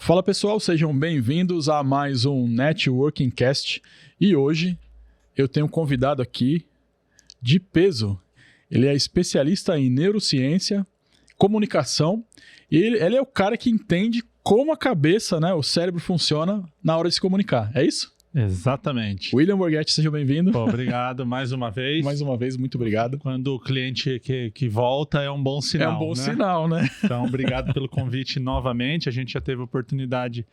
Fala pessoal, sejam bem-vindos a mais um Networking Cast e hoje eu tenho um convidado aqui de peso. Ele é especialista em neurociência, comunicação e ele é o cara que entende como a cabeça, né, o cérebro funciona na hora de se comunicar, é isso? Exatamente. William Borghetti, seja bem-vindo. Pô, obrigado mais uma vez. Mais uma vez, muito obrigado. Quando o cliente que volta é um bom sinal. É um bom sinal, né? Então, obrigado pelo convite novamente. A gente já teve a oportunidade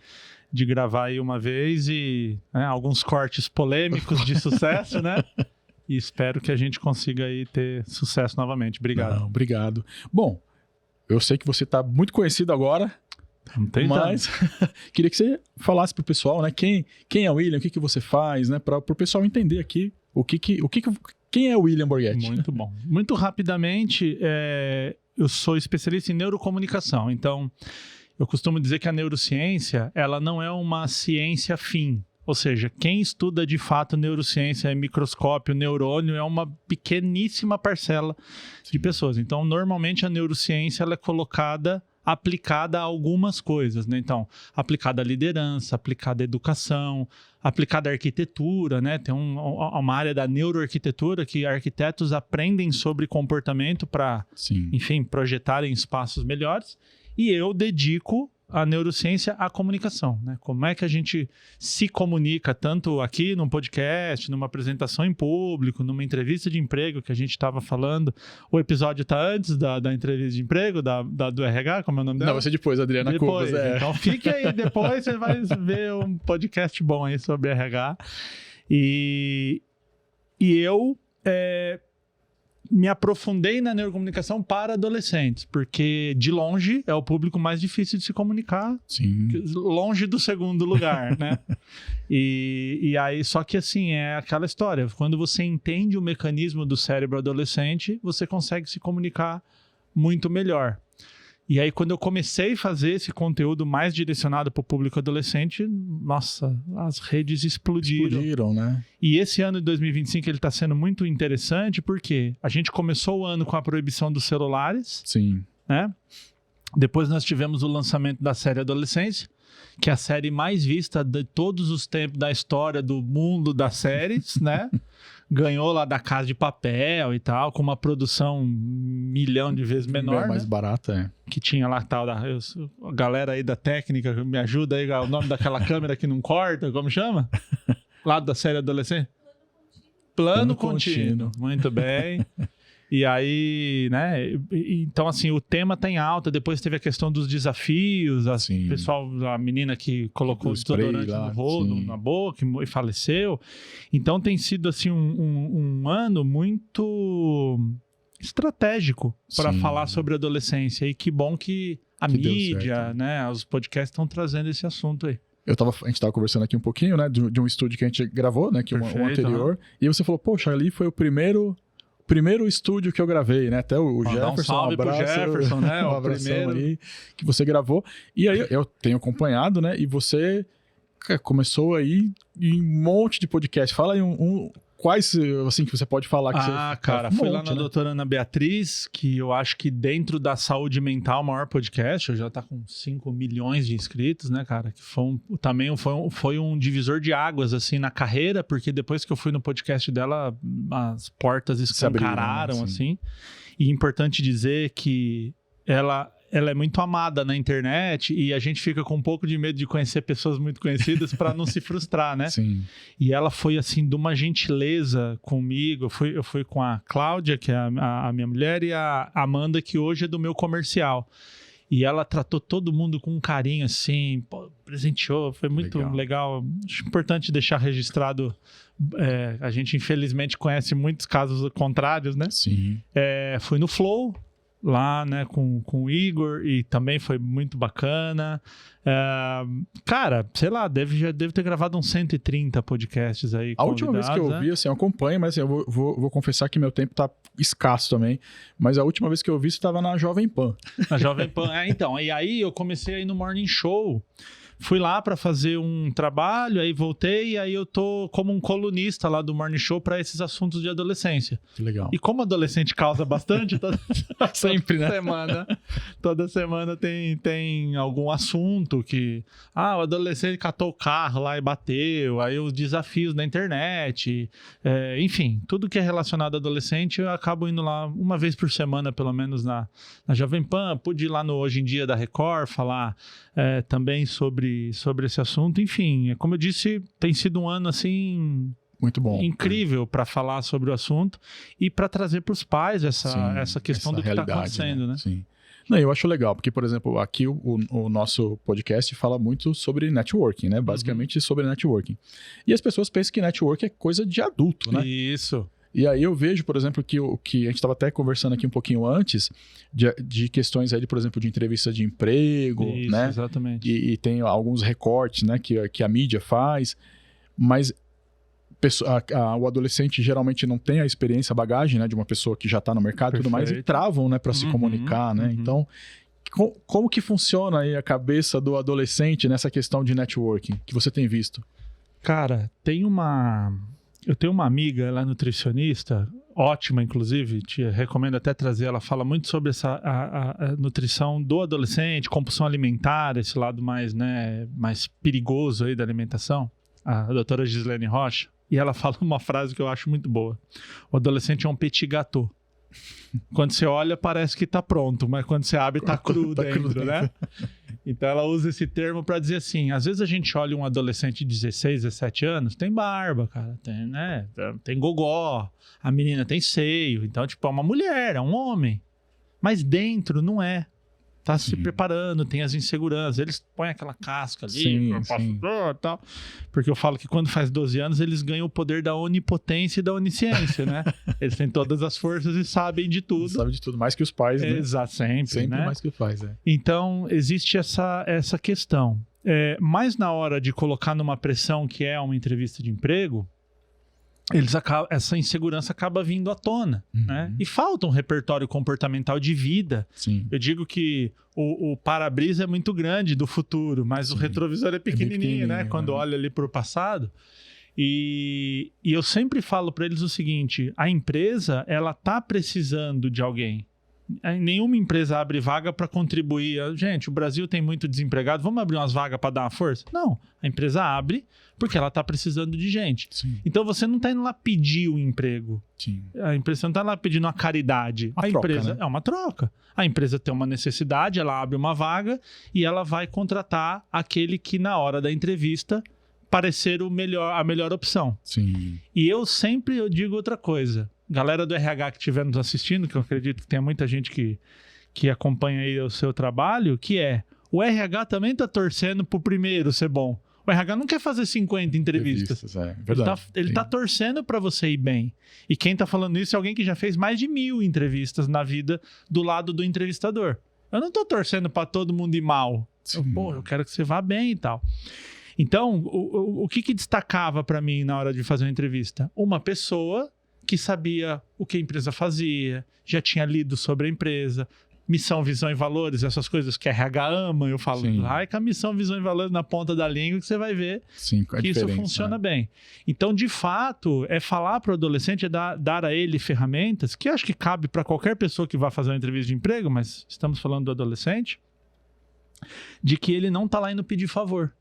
de gravar aí uma vez e alguns cortes polêmicos de sucesso, né? E espero que a gente consiga aí ter sucesso novamente. Obrigado. Não, obrigado. Bom, eu sei que você está muito conhecido agora. Mas queria que você falasse pro pessoal, né? Quem é o William, o que você faz, né? Para o pessoal entender aqui quem é o William Borghetti. Muito bom. Muito rapidamente, eu sou especialista em neurocomunicação. Então, eu costumo dizer que a neurociência, ela não é uma ciência fim. Ou seja, quem estuda de fato neurociência, microscópio, neurônio, é uma pequeníssima parcela de pessoas. Então, normalmente a neurociência ela é aplicada a algumas coisas, né? Então, aplicada à liderança, aplicada à educação, aplicada à arquitetura, né? Tem uma área da neuroarquitetura que arquitetos aprendem sobre comportamento para, enfim, projetarem espaços melhores. E eu dedico a neurociência à comunicação, né? Como é que a gente se comunica tanto aqui num podcast, numa apresentação em público, numa entrevista de emprego que a gente estava falando. O episódio está antes da entrevista de emprego, do RH, como é o nome dela? Não, vai ser depois, Adriana Covas. Então fique aí, depois você vai ver um podcast bom aí sobre RH. E eu me aprofundei na neurocomunicação para adolescentes, porque de longe é o público mais difícil de se comunicar. Sim. Longe do segundo lugar, né? E aí, só que assim, é aquela história, quando você entende o mecanismo do cérebro adolescente, você consegue se comunicar muito melhor. E aí, quando eu comecei a fazer esse conteúdo mais direcionado para o público adolescente, nossa, as redes explodiram. Explodiram, né? E esse ano de 2025 ele está sendo muito interessante porque a gente começou o ano com a proibição dos celulares. Sim. Né? Depois nós tivemos o lançamento da série Adolescência, que é a série mais vista de todos os tempos da história do mundo das séries, né? Ganhou lá da Casa de Papel e tal, com uma produção 1 milhão de vezes menor. Mais barata, Que tinha lá tal, a galera aí da técnica, me ajuda aí, o nome daquela câmera que não corta, como chama? Lá da série Adolescente? Plano contínuo. Muito bem. E aí, né? Então, assim, o tema tá em alta. Depois teve a questão dos desafios. A menina que colocou o desodorante no rolo, na boca e faleceu. Então, tem sido, assim, um ano muito estratégico para falar sobre adolescência. E que bom que a mídia, né? Os podcasts estão trazendo esse assunto aí. A gente estava conversando aqui um pouquinho, né? De um estúdio que a gente gravou, né? Que o anterior. E você falou, poxa, ali foi o primeiro estúdio que eu gravei, né? Até o Jefferson, um salve pro Jefferson, né? Um abração aí que você gravou. E aí eu tenho acompanhado, né? E você começou aí em um monte de podcast. Fala aí quais, assim, que você pode falar que você... Cara, fui lá na doutora Ana Beatriz, que eu acho que dentro da saúde mental, o maior podcast, já tá com 5 milhões de inscritos, né, cara? Que foi um divisor de águas, assim, na carreira, porque depois que eu fui no podcast dela, as portas escancararam, abriram, né? Assim. E é importante dizer que ela é muito amada na internet e a gente fica com um pouco de medo de conhecer pessoas muito conhecidas para não se frustrar, né? Sim. E ela foi, assim, de uma gentileza comigo. Eu fui com a Cláudia, que é a minha mulher, e a Amanda, que hoje é do meu comercial. E ela tratou todo mundo com um carinho, assim, presenteou, foi muito legal. Acho importante deixar registrado. A gente, infelizmente, conhece muitos casos contrários, né? Sim. Fui no Flow, lá, né, com o Igor, e também foi muito bacana. Cara, sei lá, já deve ter gravado uns 130 podcasts aí. A última vez que eu vi, assim, eu acompanho, mas assim, eu vou confessar que meu tempo tá escasso também, mas a última vez que eu vi, você estava na Jovem Pan. Na Jovem Pan, então, e aí eu comecei a ir no Morning Show, Fui lá para fazer um trabalho, aí voltei, e aí eu tô como um colunista lá do Morning Show para esses assuntos de adolescência. Que legal. E como adolescente causa bastante, Sempre, né? Toda semana tem algum assunto que... o adolescente catou o carro lá e bateu, aí os desafios da internet, enfim, tudo que é relacionado a adolescente, eu acabo indo lá uma vez por semana, pelo menos na Jovem Pan. Pude ir lá no Hoje em Dia da Record, falar também sobre esse assunto. Enfim, como eu disse, tem sido um ano assim... Muito bom. Incrível para falar sobre o assunto e para trazer para os pais essa questão do que está acontecendo, né? Sim. Não, eu acho legal, porque, por exemplo, aqui o nosso podcast fala muito sobre networking, né? Basicamente sobre networking. E as pessoas pensam que networking é coisa de adulto, né? Isso. E aí eu vejo, por exemplo, que a gente estava até conversando aqui um pouquinho antes de questões aí, por exemplo, de entrevista de emprego, isso, né? Exatamente. E tem alguns recortes, né, que a mídia faz, mas o adolescente geralmente não tem a experiência, a bagagem, né, de uma pessoa que já está no mercado e tudo mais, e travam, né, para se comunicar, né? Então, como que funciona aí a cabeça do adolescente nessa questão de networking que você tem visto? Cara, eu tenho uma amiga, ela é nutricionista, ótima, inclusive, te recomendo até trazer. Ela fala muito sobre a nutrição do adolescente, compulsão alimentar, esse lado mais perigoso aí da alimentação, a doutora Gislene Rocha. E ela fala uma frase que eu acho muito boa: o adolescente é um petit gâteau. Quando você olha, parece que tá pronto, mas quando você abre, tá cru dentro, né? Então ela usa esse termo para dizer assim: às vezes a gente olha um adolescente de 16, 17 anos, tem barba, cara, tem gogó, a menina tem seio, então tipo, é uma mulher, é um homem, mas dentro não é. Tá se preparando, tem as inseguranças, eles põem aquela casca ali, tal. Porque eu falo que quando faz 12 anos, eles ganham o poder da onipotência e da onisciência, né? Eles têm todas as forças e sabem de tudo. Sabem de tudo, mais que os pais, né? Exato, sempre, né? Mais que os pais, Então, existe essa questão. Mas na hora de colocar numa pressão que é uma entrevista de emprego, essa insegurança acaba vindo à tona, né? E falta um repertório comportamental de vida. Sim. Eu digo que o para-brisa é muito grande do futuro, mas o retrovisor é pequenininho, né? Quando olha ali para o passado. E eu sempre falo para eles o seguinte: a empresa, ela tá precisando de alguém. Nenhuma empresa abre vaga para contribuir. Gente, o Brasil tem muito desempregado, vamos abrir umas vagas para dar uma força? Não, a empresa abre porque ela está precisando de gente. Sim. Então você não está indo lá pedir o emprego. Sim. A empresa não está lá pedindo uma caridade. Uma troca, empresa, né? É uma troca. A empresa tem uma necessidade, ela abre uma vaga e ela vai contratar aquele que na hora da entrevista parecer a melhor opção. Sim. E eu digo outra coisa. Galera do RH que estiver nos assistindo, que eu acredito que tenha muita gente que acompanha aí o seu trabalho, que o RH também está torcendo pro primeiro ser bom. O RH não quer fazer 50 entrevistas. Verdade. Ele tá torcendo para você ir bem. E quem tá falando isso é alguém que já fez mais de 1000 entrevistas na vida do lado do entrevistador. Eu não tô torcendo para todo mundo ir mal. Eu quero que você vá bem e tal. Então, o que destacava para mim na hora de fazer uma entrevista? Uma pessoa que sabia o que a empresa fazia, já tinha lido sobre a empresa, missão, visão e valores, essas coisas que a RH ama. Eu falo, vai com a missão, visão e valores na ponta da língua que você vai ver que isso funciona bem. Então, de fato, é falar para o adolescente, dar a ele ferramentas, que eu acho que cabe para qualquer pessoa que vá fazer uma entrevista de emprego, mas estamos falando do adolescente, de que ele não está lá indo pedir favor.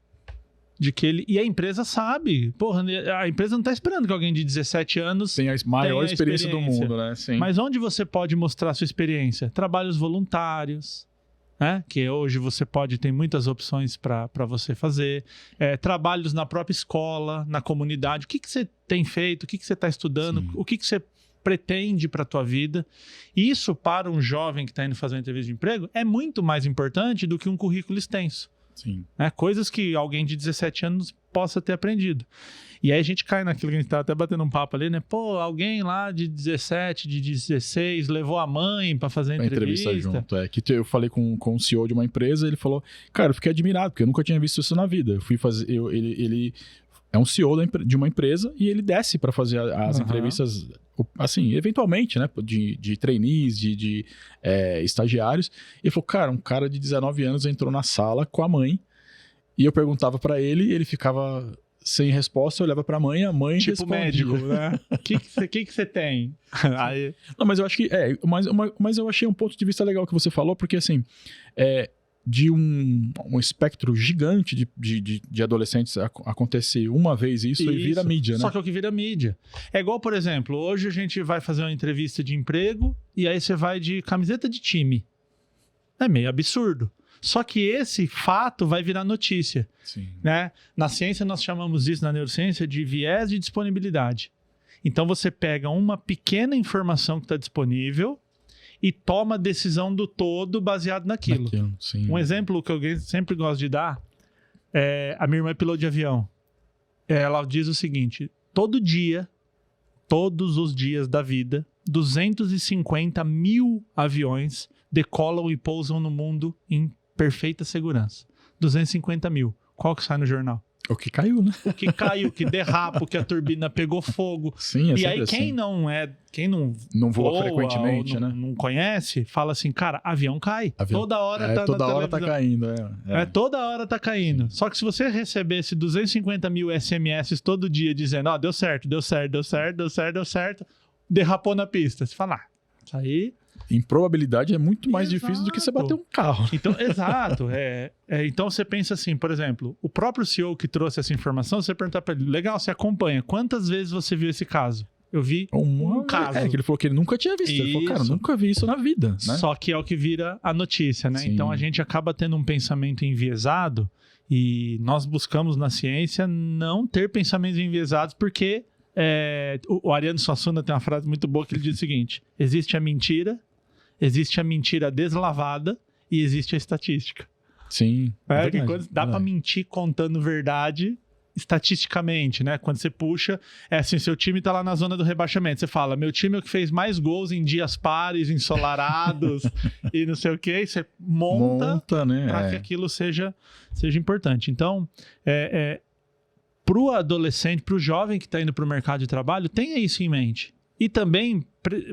E a empresa sabe. Porra, a empresa não está esperando que alguém de 17 anos tenha a maior experiência do mundo, né? Sim. Mas onde você pode mostrar a sua experiência? Trabalhos voluntários, né? Que hoje você tem muitas opções para você fazer. Trabalhos na própria escola, na comunidade. O que você tem feito? O que você está estudando? Sim. O que você pretende para a tua vida? Isso, para um jovem que está indo fazer uma entrevista de emprego, é muito mais importante do que um currículo extenso. Sim. Coisas que alguém de 17 anos possa ter aprendido. E aí a gente cai naquilo que a gente estava até batendo um papo ali, né? Pô, alguém lá de 17, de 16 levou a mãe para fazer a entrevista junto. Que eu falei com o CEO de uma empresa, ele falou, cara, eu fiquei admirado, porque eu nunca tinha visto isso na vida. Eu fui fazer, ele é um CEO de uma empresa e ele desce para fazer as entrevistas, assim, eventualmente, né? De trainees, de estagiários. E ele falou, cara, um cara de 19 anos entrou na sala com a mãe E eu perguntava pra ele, ele ficava sem resposta, eu olhava pra mãe, a mãe Tipo respondia. médico, né? O que você tem? Aí, Não, mas eu acho que... mas eu achei um ponto de vista legal que você falou, porque assim... de um espectro gigante de adolescentes acontecer uma vez isso e vira mídia, né? Só que é o que vira mídia. É igual, por exemplo, hoje a gente vai fazer uma entrevista de emprego e aí você vai de camiseta de time. É meio absurdo. Só que esse fato vai virar notícia. Sim. Né? Na ciência, nós chamamos isso, na neurociência, de viés de disponibilidade. Então, você pega uma pequena informação que está disponível e toma a decisão do todo baseado naquilo. Sim. Um exemplo que eu sempre gosto de dar é a minha irmã é piloto de avião. Ela diz o seguinte: todo dia, todos os dias da vida, 250 mil aviões decolam e pousam no mundo em perfeita segurança. 250 mil. Qual que sai no jornal? O que caiu, né? O que caiu, o que derrapa, o que a turbina pegou fogo. Sim, E aí assim. quem não voa frequentemente, ou né? não conhece, fala assim, cara, avião cai. Avião. Toda hora tá toda na hora televisão. tá caindo. Toda hora tá caindo. Sim. Só que se você recebesse 250 mil SMS todo dia dizendo, deu certo, derrapou na pista. Você fala, isso aí... Em probabilidade é muito mais difícil do que você bater um carro. Então, exato. Então você pensa assim, por exemplo, o próprio CEO que trouxe essa informação, você perguntar para ele, legal, você acompanha, quantas vezes você viu esse caso? Eu vi um caso. Que ele falou que ele nunca tinha visto. Ele falou, cara, nunca vi isso na vida. Né? Só que é o que vira a notícia, né? Sim. Então a gente acaba tendo um pensamento enviesado e nós buscamos na ciência não ter pensamentos enviesados porque o Ariano Suassuna tem uma frase muito boa que ele diz o seguinte: existe a mentira deslavada e existe a estatística. Sim. Que quando dá para mentir contando verdade estatisticamente, né? Quando você puxa, assim, seu time tá lá na zona do rebaixamento, você fala, meu time é o que fez mais gols em dias pares, ensolarados e não sei o que, você monta né? para que aquilo seja importante. Então, pro adolescente, pro jovem que tá indo pro mercado de trabalho, tenha isso em mente. E também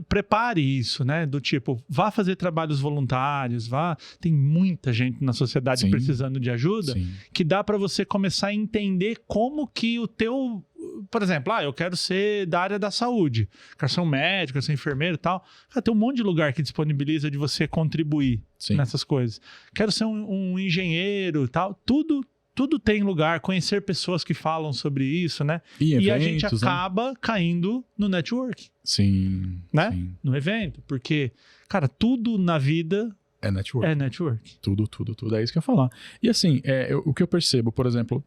prepare isso, né? Do tipo, vá fazer trabalhos voluntários, tem muita gente na sociedade Sim. precisando de ajuda, Sim. que dá para você começar a entender como que o teu... Por exemplo, eu quero ser da área da saúde, quero ser um médico, quero ser enfermeiro e tal. Cara, tem um monte de lugar que disponibiliza de você contribuir Sim. nessas coisas. Quero ser um engenheiro e tal. Tudo tem lugar, conhecer pessoas que falam sobre isso, né? E a gente acaba caindo no network. Sim. Né? Sim. No evento. Porque, cara, tudo na vida é network. Tudo. É isso que eu ia falar. E assim, o que eu percebo, por exemplo,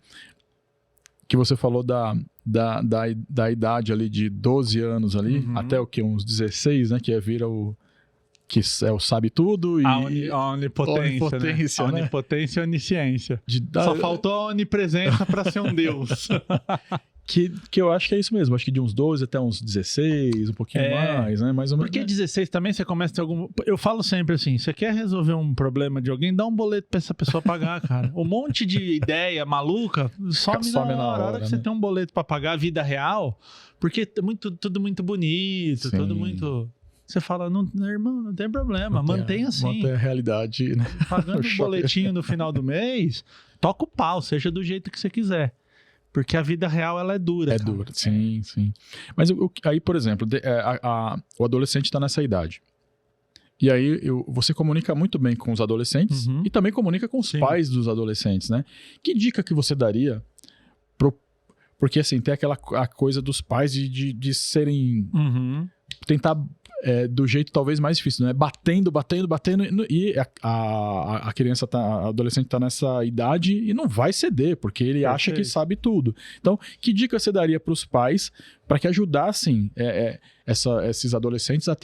que você falou da idade ali de 12 anos ali, até o que? Uns 16, né? Que vira o... Que é o sabe tudo e... A onipotência, né? A onipotência e a onisciência. Só faltou a onipresença para ser um deus. que eu acho que é isso mesmo. Acho que de uns 12 até uns 16, um pouquinho mais, né? Mais ou menos. Porque 16 também você começa a ter algum... Eu falo sempre assim, você quer resolver um problema de alguém, dá um boleto para essa pessoa pagar, cara. Um monte de ideia maluca some na hora que você tem um boleto para pagar a vida real, porque tudo muito bonito, Sim. tudo muito... Você fala, não, irmão, não tem problema, mantém assim. Mantém a realidade, né? Pagando o boletinho no final do mês, toca o pau, seja do jeito que você quiser. Porque a vida real, ela é dura. Dura, sim. Mas aí, por exemplo, o adolescente está nessa idade. E aí você comunica muito bem com os adolescentes e também comunica com os pais dos adolescentes, né? Que dica que você daria porque assim, tem a coisa dos pais de serem... Tentar... do jeito talvez mais difícil, né? Batendo, e a criança a adolescente tá nessa idade e não vai ceder, porque ele acha que sabe tudo. Então, que dica você daria para os pais para que ajudassem esses adolescentes a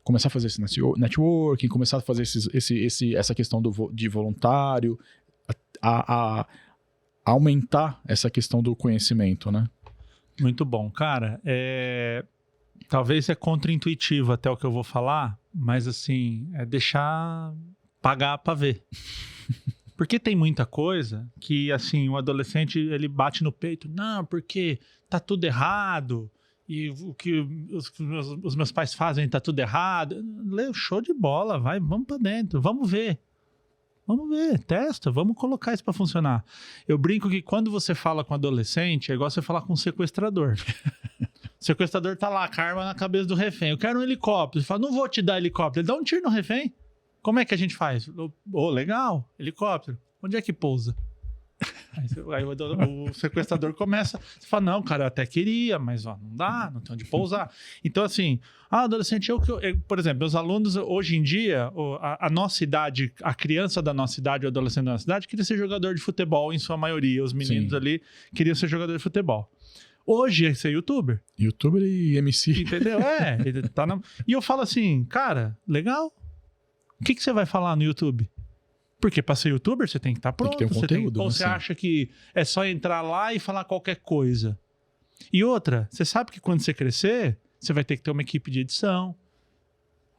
começar a fazer esse networking, começar a fazer essa questão de voluntário, a aumentar essa questão do conhecimento, né? Muito bom. Cara, talvez é contraintuitivo até o que eu vou falar, mas assim, é deixar pagar pra ver. Porque tem muita coisa que, assim, o adolescente, ele bate no peito, não, porque tá tudo errado, e o que os meus pais fazem tá tudo errado. Show de bola, vamos pra dentro, vamos ver. Vamos ver, testa, vamos colocar isso para funcionar. Eu brinco que quando você fala com adolescente, é igual você falar com um sequestrador. O sequestrador tá lá, com a arma na cabeça do refém. Eu quero um helicóptero. Ele fala, não vou te dar helicóptero. Ele dá um tiro no refém. Como é que a gente faz? Legal, helicóptero. Onde é que pousa? Aí o sequestrador começa, você fala, não, cara, eu até queria, mas ó, não dá, não tem onde pousar. Então, assim, adolescente, por exemplo, meus alunos, hoje em dia, a nossa idade, a criança da nossa idade, o adolescente da nossa idade, queria ser jogador de futebol, em sua maioria. Os meninos ali queriam ser jogador de futebol. Hoje é ser youtuber. Youtuber e MC. Entendeu? Ele tá E eu falo assim, cara, legal. O que você vai falar no YouTube? Porque para ser youtuber você tem que estar pronto. Tem que ter um conteúdo. Ou você acha que é só entrar lá e falar qualquer coisa? E outra, você sabe que quando você crescer, você vai ter que ter uma equipe de edição.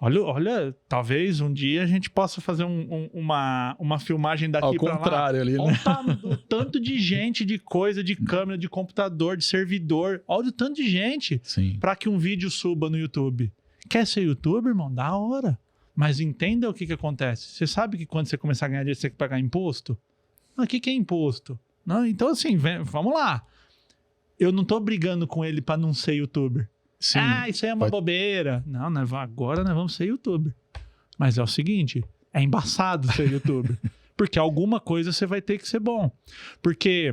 Olha, talvez um dia a gente possa fazer uma filmagem daqui para lá. Ao contrário ali, né? Olha o tanto de gente, de coisa, de câmera, de computador, de servidor. Olha o tanto de gente para que um vídeo suba no YouTube. Quer ser youtuber, irmão? Da hora. Mas entenda o que acontece. Você sabe que quando você começar a ganhar dinheiro, você tem que pagar imposto? O que é imposto? Não, então, assim, vamos lá. Eu não tô brigando com ele para não ser youtuber. Sim, isso aí é uma bobeira. Não, agora nós vamos ser youtuber. Mas é o seguinte, é embaçado ser youtuber. Porque alguma coisa você vai ter que ser bom. Porque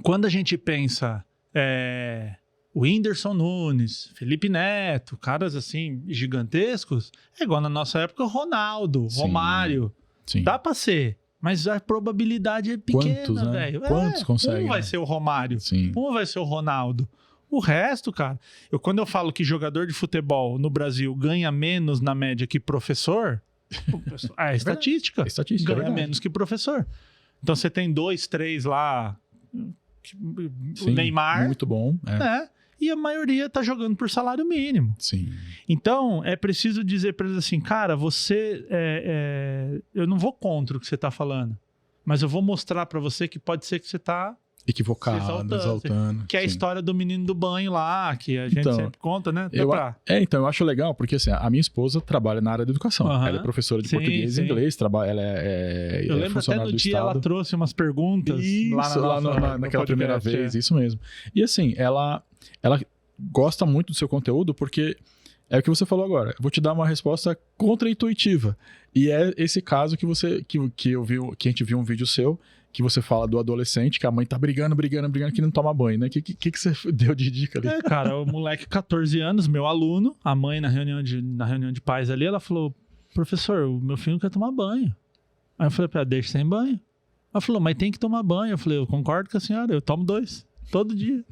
quando a gente pensa... o Whindersson Nunes, Felipe Neto, caras assim gigantescos, é igual na nossa época o Ronaldo, Romário. Sim. Dá pra ser, mas a probabilidade é pequena, velho. Quantos conseguem? Um vai ser o Romário, Sim. Um vai ser o Ronaldo. O resto, cara, quando eu falo que jogador de futebol no Brasil ganha menos na média que professor, é estatística. Ganha menos que professor. Então você tem 2, 3 lá, o Neymar. Muito bom. E a maioria tá jogando por salário mínimo. Sim. Então, é preciso dizer para eles assim, cara, você... eu não vou contra o que você tá falando, mas eu vou mostrar para você que pode ser que você tá... equivocado, exaltando. Que é a história do menino do banho lá, que a gente sempre conta, né? Então, eu acho legal, porque assim, a minha esposa trabalha na área da educação. Ela é professora de português e inglês, ela é eu lembro até no dia ela trouxe umas perguntas naquela primeira vez, isso mesmo. E assim, ela gosta muito do seu conteúdo porque é o que você falou agora. Eu vou te dar uma resposta contra-intuitiva. E é esse caso que a gente viu um vídeo seu, que você fala do adolescente, que a mãe tá brigando, que não toma banho, né? O que você deu de dica ali? Cara, o moleque, 14 anos, meu aluno, a mãe na reunião de pais ali, ela falou, professor, o meu filho não quer tomar banho. Aí eu falei pra ela, deixa sem banho. Ela falou, mas tem que tomar banho. Eu falei, eu concordo com a senhora, eu tomo 2, todo dia.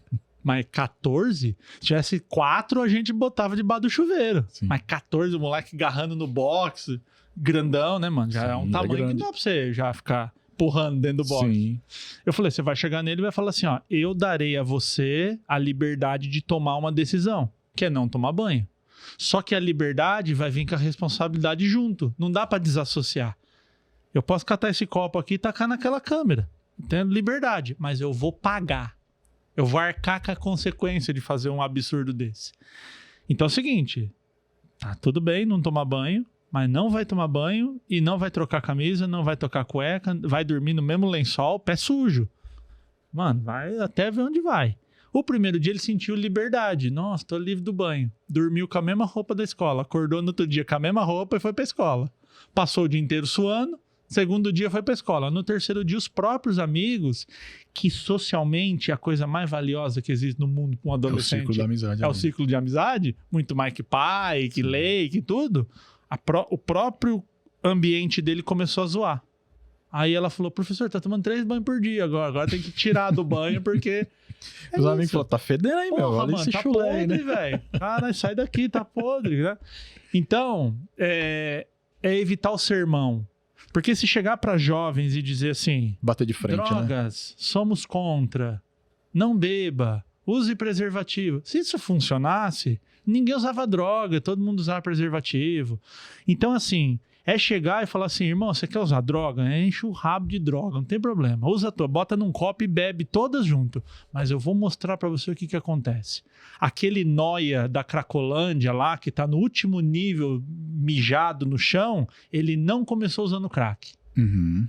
Mas 14, se tivesse 4, a gente botava debaixo do chuveiro. Sim. Mas 14, o moleque agarrando no box, grandão, né, mano? Já é um tamanho que não dá pra você já ficar empurrando dentro do box. Sim. Eu falei, você vai chegar nele e vai falar assim, ó, eu darei a você a liberdade de tomar uma decisão, que é não tomar banho. Só que a liberdade vai vir com a responsabilidade junto. Não dá pra desassociar. Eu posso catar esse copo aqui e tacar naquela câmera. Tenho liberdade, mas eu vou pagar. Eu vou arcar com a consequência de fazer um absurdo desse. Então é o seguinte, tá tudo bem não tomar banho, mas não vai tomar banho e não vai trocar camisa, não vai tocar cueca, vai dormir no mesmo lençol, pé sujo. Mano, vai até ver onde vai. O primeiro dia ele sentiu liberdade. Nossa, tô livre do banho. Dormiu com a mesma roupa da escola. Acordou no outro dia com a mesma roupa e foi pra escola. Passou o dia inteiro suando. Segundo dia foi pra escola. No terceiro dia, os próprios amigos, que socialmente é a coisa mais valiosa que existe no mundo com um adolescente. É o ciclo da amizade. É o ciclo de amizade. Muito mais que pai, que lei, que tudo. O próprio ambiente dele começou a zoar. Aí ela falou, professor, tá tomando 3 banhos por dia agora tem que tirar do banho porque... Os amigos falaram, tá fedendo aí, meu. Olha esse chulé aí, né? Velho. Cara, sai daqui, tá podre, né? Então, é evitar o sermão. Porque se chegar para jovens e dizer assim... Bater de frente, drogas, né? Somos contra, não beba, use preservativo. Se isso funcionasse, ninguém usava droga, todo mundo usava preservativo. Então, assim, é chegar e falar assim, irmão, você quer usar droga? Enche o rabo de droga, não tem problema. Usa a tua, bota num copo e bebe todas junto. Mas eu vou mostrar para você o que acontece. Aquele nóia da Cracolândia lá, que tá no último nível mijado no chão, ele não começou usando crack. Uhum.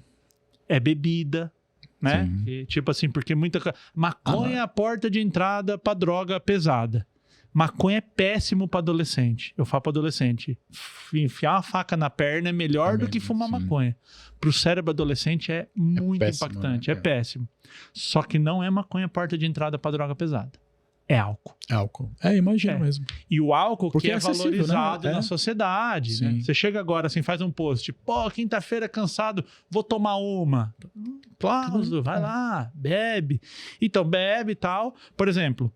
É bebida, né? Sim. E, tipo assim, porque maconha é a porta de entrada pra droga pesada. Maconha é péssimo pra adolescente. Eu falo pra adolescente, enfiar uma faca na perna é melhor do que fumar maconha. Pro cérebro adolescente é muito péssimo, impactante, né? é péssimo. Só que não é maconha a porta de entrada pra droga pesada. É álcool. Álcool. Imagino mesmo. E o álcool Porque que é acessível, valorizado né? na sociedade, né? Você chega agora assim, faz um post, pô, quinta-feira cansado, vou tomar uma. Aplauso, vai lá, bebe. Então, bebe e tal. Por exemplo,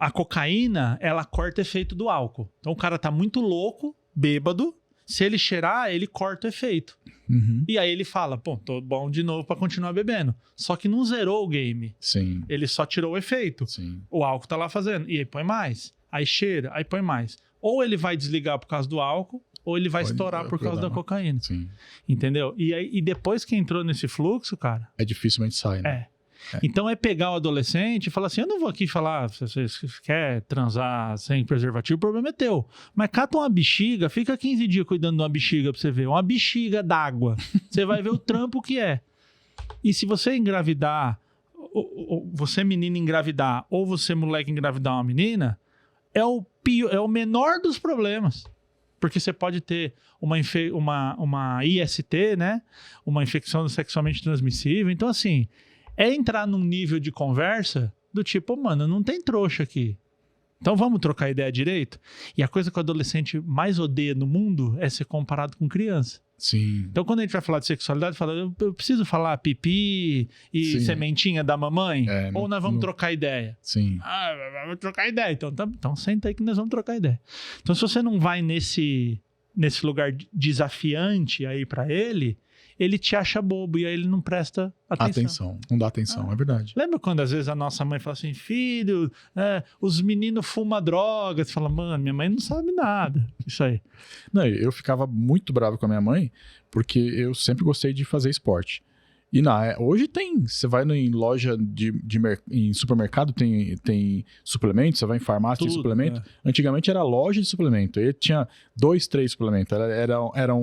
a cocaína, ela corta o efeito do álcool. Então, o cara tá muito louco, bêbado, se ele cheirar, ele corta o efeito. Uhum. E aí ele fala, pô, tô bom de novo pra continuar bebendo. Só que não zerou o game. Sim. Ele só tirou o efeito. Sim. O álcool tá lá fazendo. E aí põe mais. Aí cheira, aí põe mais. Ou ele vai desligar por causa do álcool, ou ele vai estourar por causa da cocaína. Sim. Entendeu? E depois que entrou nesse fluxo, cara... dificilmente sai, né? Então é pegar o adolescente e falar assim, eu não vou aqui falar, se você quer transar sem preservativo, o problema é teu. Mas cata uma bexiga, fica 15 dias cuidando de uma bexiga pra você ver. Uma bexiga d'água. Você vai ver o trampo que é. E se você engravidar, ou você menina engravidar, ou você moleque engravidar uma menina, é o menor dos problemas. Porque você pode ter uma IST, né? Uma infecção sexualmente transmissível. Então, assim... É entrar num nível de conversa do tipo, mano, não tem trouxa aqui. Então vamos trocar ideia direito? E a coisa que o adolescente mais odeia no mundo é ser comparado com criança. Sim. Então quando a gente vai falar de sexualidade, fala, eu preciso falar pipi e sementinha da mamãe? Ou nós vamos trocar ideia? Sim. Vamos trocar ideia. Então senta aí que nós vamos trocar ideia. Então se você não vai nesse lugar desafiante aí pra ele te acha bobo e aí ele não presta atenção. Não dá atenção, é verdade. Lembra quando às vezes a nossa mãe fala assim, filho, os meninos fumam droga? Você fala, mano, minha mãe não sabe nada. Isso aí. Não, eu ficava muito bravo com a minha mãe porque eu sempre gostei de fazer esporte. E hoje você vai em loja em supermercado, tem suplementos, você vai em farmácia, tem suplemento. Antigamente era loja de suplemento, aí tinha 2, 3 suplementos. Era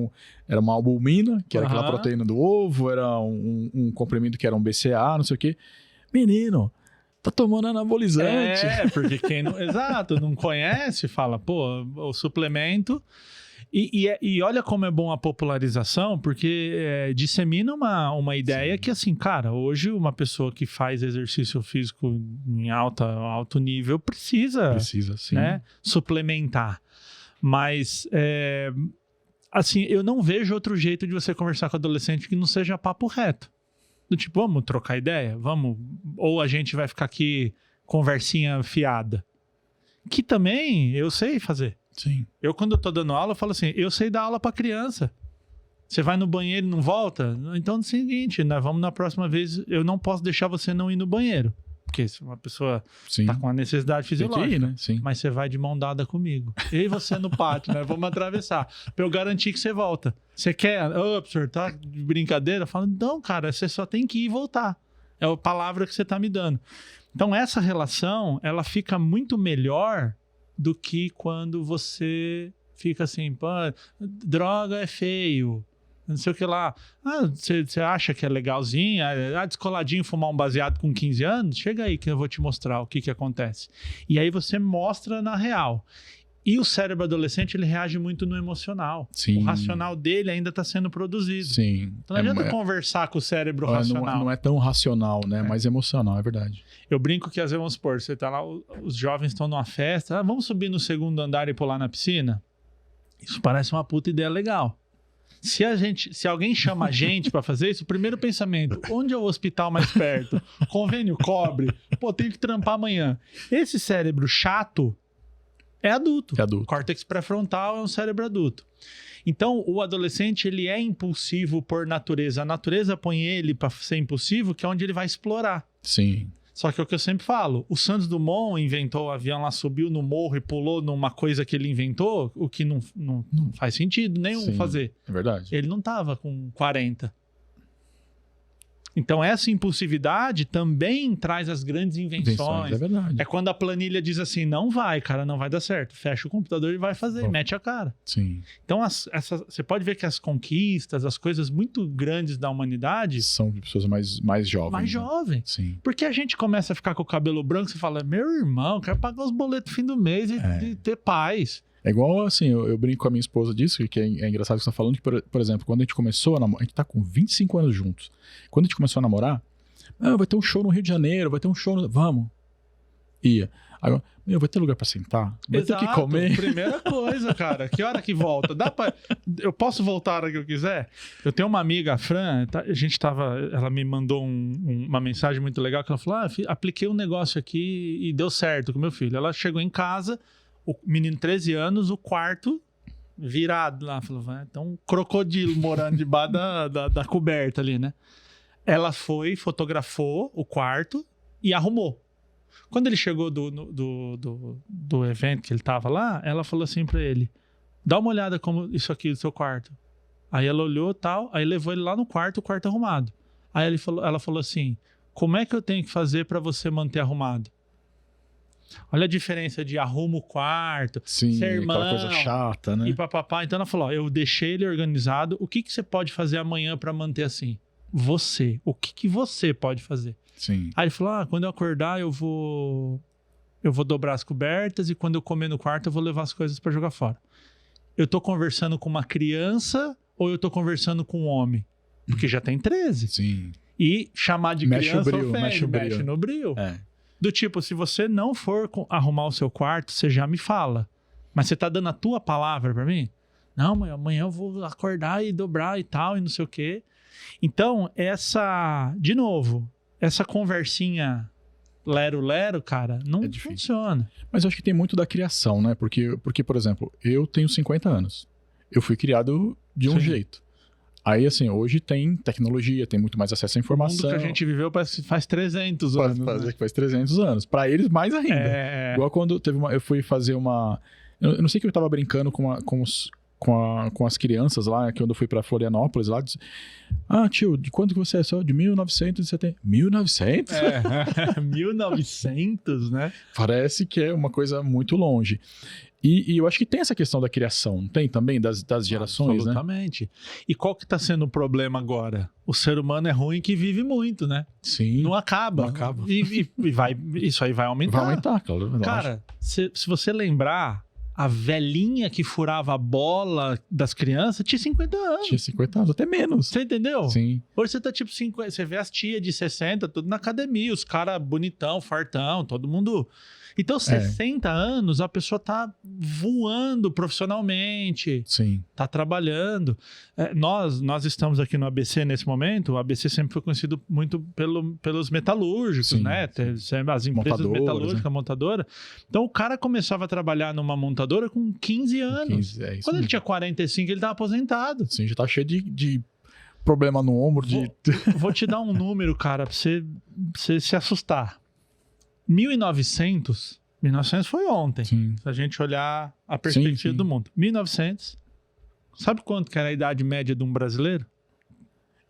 uma albumina, que era aquela proteína do ovo, era um comprimido que era um BCA, não sei o quê. Menino, tá tomando anabolizante. Porque quem não... Exato, não conhece, fala, pô, o suplemento... E olha como é bom a popularização, porque dissemina uma ideia que, assim, cara, hoje uma pessoa que faz exercício físico em alto nível precisa sim. Né, suplementar. Mas, assim, eu não vejo outro jeito de você conversar com adolescente que não seja papo reto. Do tipo, vamos trocar ideia? Vamos? Ou a gente vai ficar aqui conversinha fiada? Que também eu sei fazer. Sim. Eu, quando eu tô dando aula, eu falo assim, eu sei dar aula pra criança. Você vai no banheiro e não volta? Então é o seguinte, nós vamos na próxima vez, eu não posso deixar você não ir no banheiro. Porque se uma pessoa tá com uma necessidade fisiológica, né? Sim. Mas você vai de mão dada comigo. Eu e você no pátio, né? Vamos atravessar. Pra eu garantir que você volta. Você quer? Professor, tá de brincadeira? Eu falo, não, cara, você só tem que ir e voltar. É a palavra que você tá me dando. Então essa relação, ela fica muito melhor do que quando você fica assim, pô, droga é feio, não sei o que lá. Você acha que é legalzinho, descoladinho fumar um baseado com 15 anos? Chega aí que eu vou te mostrar o que acontece. E aí você mostra na real. E o cérebro adolescente, ele reage muito no emocional. Sim. O racional dele ainda está sendo produzido. Sim. Então não adianta conversar com o cérebro racional. Não é tão racional, né? Mais emocional, é verdade. Eu brinco que às vezes, vamos supor, você tá lá, os jovens estão numa festa, vamos subir no segundo andar e pular na piscina? Isso parece uma puta ideia legal. Se alguém chama a gente para fazer isso, o primeiro pensamento, onde é o hospital mais perto? Convênio cobre? Pô, tenho que trampar amanhã. Esse cérebro chato é adulto. O córtex pré-frontal é um cérebro adulto. Então, o adolescente, ele é impulsivo por natureza. A natureza põe ele para ser impulsivo, que é onde ele vai explorar. Sim. Só que é o que eu sempre falo, o Santos Dumont inventou o avião lá, subiu no morro e pulou numa coisa que ele inventou, o que não faz sentido nenhum fazer. É verdade. Ele não tava com 40. Então, essa impulsividade também traz as grandes invenções. É verdade. É quando a planilha diz assim, não vai, cara, não vai dar certo. Fecha o computador e vai fazer, mete a cara. Sim. Então, você pode ver que as conquistas, as coisas muito grandes da humanidade... São pessoas mais jovens. Mais jovens. Sim. Porque a gente começa a ficar com o cabelo branco, você fala, meu irmão, quero pagar os boletos no fim do mês e ter paz. É igual, assim, eu brinco com a minha esposa disso, que é engraçado que você tá falando, que, por exemplo, quando a gente começou a namorar, a gente tá com 25 anos juntos. Quando a gente começou a namorar, vai ter um show no Rio de Janeiro, vai ter um show Vamos. Ia. Agora, vai ter lugar pra sentar? Vai ter o que comer? Primeira coisa, cara. Que hora que volta? Eu posso voltar a hora que eu quiser? Eu tenho uma amiga, a Fran, ela me mandou uma mensagem muito legal, que ela falou, apliquei um negócio aqui e deu certo com meu filho. Ela chegou em casa, o menino 13 anos, o quarto virado lá. Falou, então um crocodilo morando debaixo da coberta ali, né? Ela foi, fotografou o quarto e arrumou. Quando ele chegou do evento que ele tava lá, ela falou assim pra ele, dá uma olhada como isso aqui do seu quarto. Aí ela olhou e tal, aí levou ele lá no quarto, o quarto arrumado. Aí ela falou assim, como é que eu tenho que fazer pra você manter arrumado? Olha a diferença de arruma o quarto, sim, ser irmão, aquela coisa chata, né? E papapá. Então ela falou, eu deixei ele organizado, o que você pode fazer amanhã pra manter assim? Você. O que você pode fazer? Sim. Aí ele falou, quando eu acordar eu vou dobrar as cobertas e quando eu comer no quarto eu vou levar as coisas pra jogar fora. Eu tô conversando com uma criança ou eu tô conversando com um homem? Porque já tem 13. Sim. E chamar de mexe criança o brilho, mexe no brilho. É. Do tipo, se você não for arrumar o seu quarto, você já me fala. Mas você tá dando a tua palavra pra mim? Não, mãe, amanhã eu vou acordar e dobrar e tal, e não sei o quê. Então, de novo, essa conversinha lero-lero, cara, não funciona. Mas eu acho que tem muito da criação, né? Porque, por exemplo, eu tenho 50 anos. Eu fui criado de um jeito. Aí, assim, hoje tem tecnologia, tem muito mais acesso à informação. O mundo que a gente viveu faz 300 anos. Faz 300 anos. Pra eles, mais ainda. Igual quando eu fui fazer uma... Eu não sei que eu tava brincando com as crianças lá, que quando eu fui pra Florianópolis, lá, disse, tio, de quanto que você é? Só de 1970. 1900? 1900, né? Parece que é uma coisa muito longe. E eu acho que tem essa questão da criação, não tem também? Das gerações, absolutamente. Né? E qual que tá sendo o problema agora? O ser humano é ruim que vive muito, né? Sim. Não acaba. Não acaba. E isso aí vai aumentar. Vai aumentar, claro. Cara, se você lembrar, a velhinha que furava a bola das crianças tinha 50 anos. Tinha 50 anos, até menos. Você entendeu? Sim. Hoje você tá tipo 50, você vê as tias de 60, tudo na academia, os caras bonitão, fartão, todo mundo... Então, 60 anos, a pessoa tá voando profissionalmente. Sim. Tá trabalhando. Nós estamos aqui no ABC nesse momento. O ABC sempre foi conhecido muito pelos metalúrgicos, sim, né? Sim. As empresas metalúrgicas, montadora. Então, o cara começava a trabalhar numa montadora com 15 anos. Quando ele tinha 45, ele tava aposentado. Sim, já tá cheio de problema no ombro. Vou te dar um número, cara, pra você se assustar. 1900 foi ontem. Sim. Se a gente olhar a perspectiva do mundo. 1900, sabe quanto que era a idade média de um brasileiro?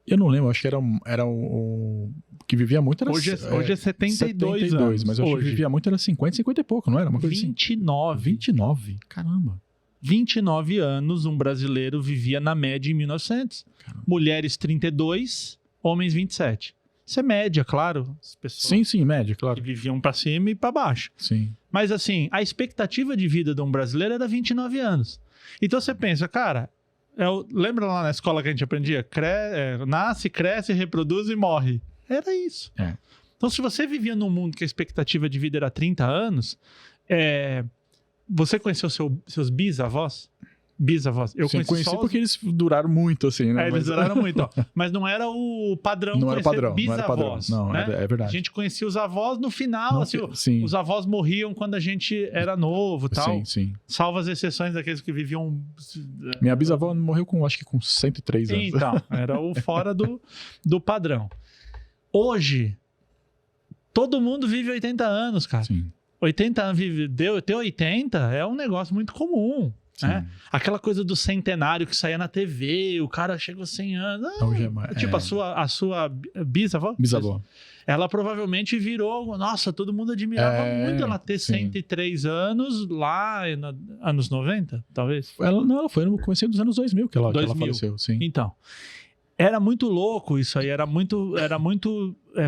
Eu não lembro, acho que era o que vivia muito era... Hoje é 72 anos. Mas eu acho que vivia muito era 50 e pouco, não era? Uma coisa 29. Assim. 29? Caramba. 29 anos um brasileiro vivia na média em 1900. Caramba. Mulheres 32, homens 27. Isso é média, claro. As pessoas sim, média, claro. Que viviam pra cima e pra baixo. Sim. Mas assim, a expectativa de vida de um brasileiro era 29 anos. Então você pensa, cara, lembra lá na escola que a gente aprendia? Nasce, cresce, reproduz e morre. Era isso. Então se você vivia num mundo que a expectativa de vida era 30 anos, você conheceu seus bisavós? Eu conheci porque eles duraram muito, assim, né? Eles duraram muito, ó. Mas não era o padrão não era padrão, bisavós. Não, né? É verdade. A gente conhecia os avós no final, assim, os avós morriam quando a gente era novo e tal. Sim. Salvo as exceções daqueles que viviam... Minha bisavó morreu acho que com 103 anos. Então, era o fora do padrão. Hoje, todo mundo vive 80 anos, cara. Sim. 80 anos ter 80 é um negócio muito comum. né? Aquela coisa do centenário que saía na TV, o cara chegou 100 anos. Tipo, a sua bisavó? Bisavó. Ela provavelmente virou... Nossa, todo mundo admirava muito ela ter 103 anos lá anos 90, talvez. Ela foi no começo dos anos 2000 que ela faleceu, sim. Então, era muito louco isso aí, era muito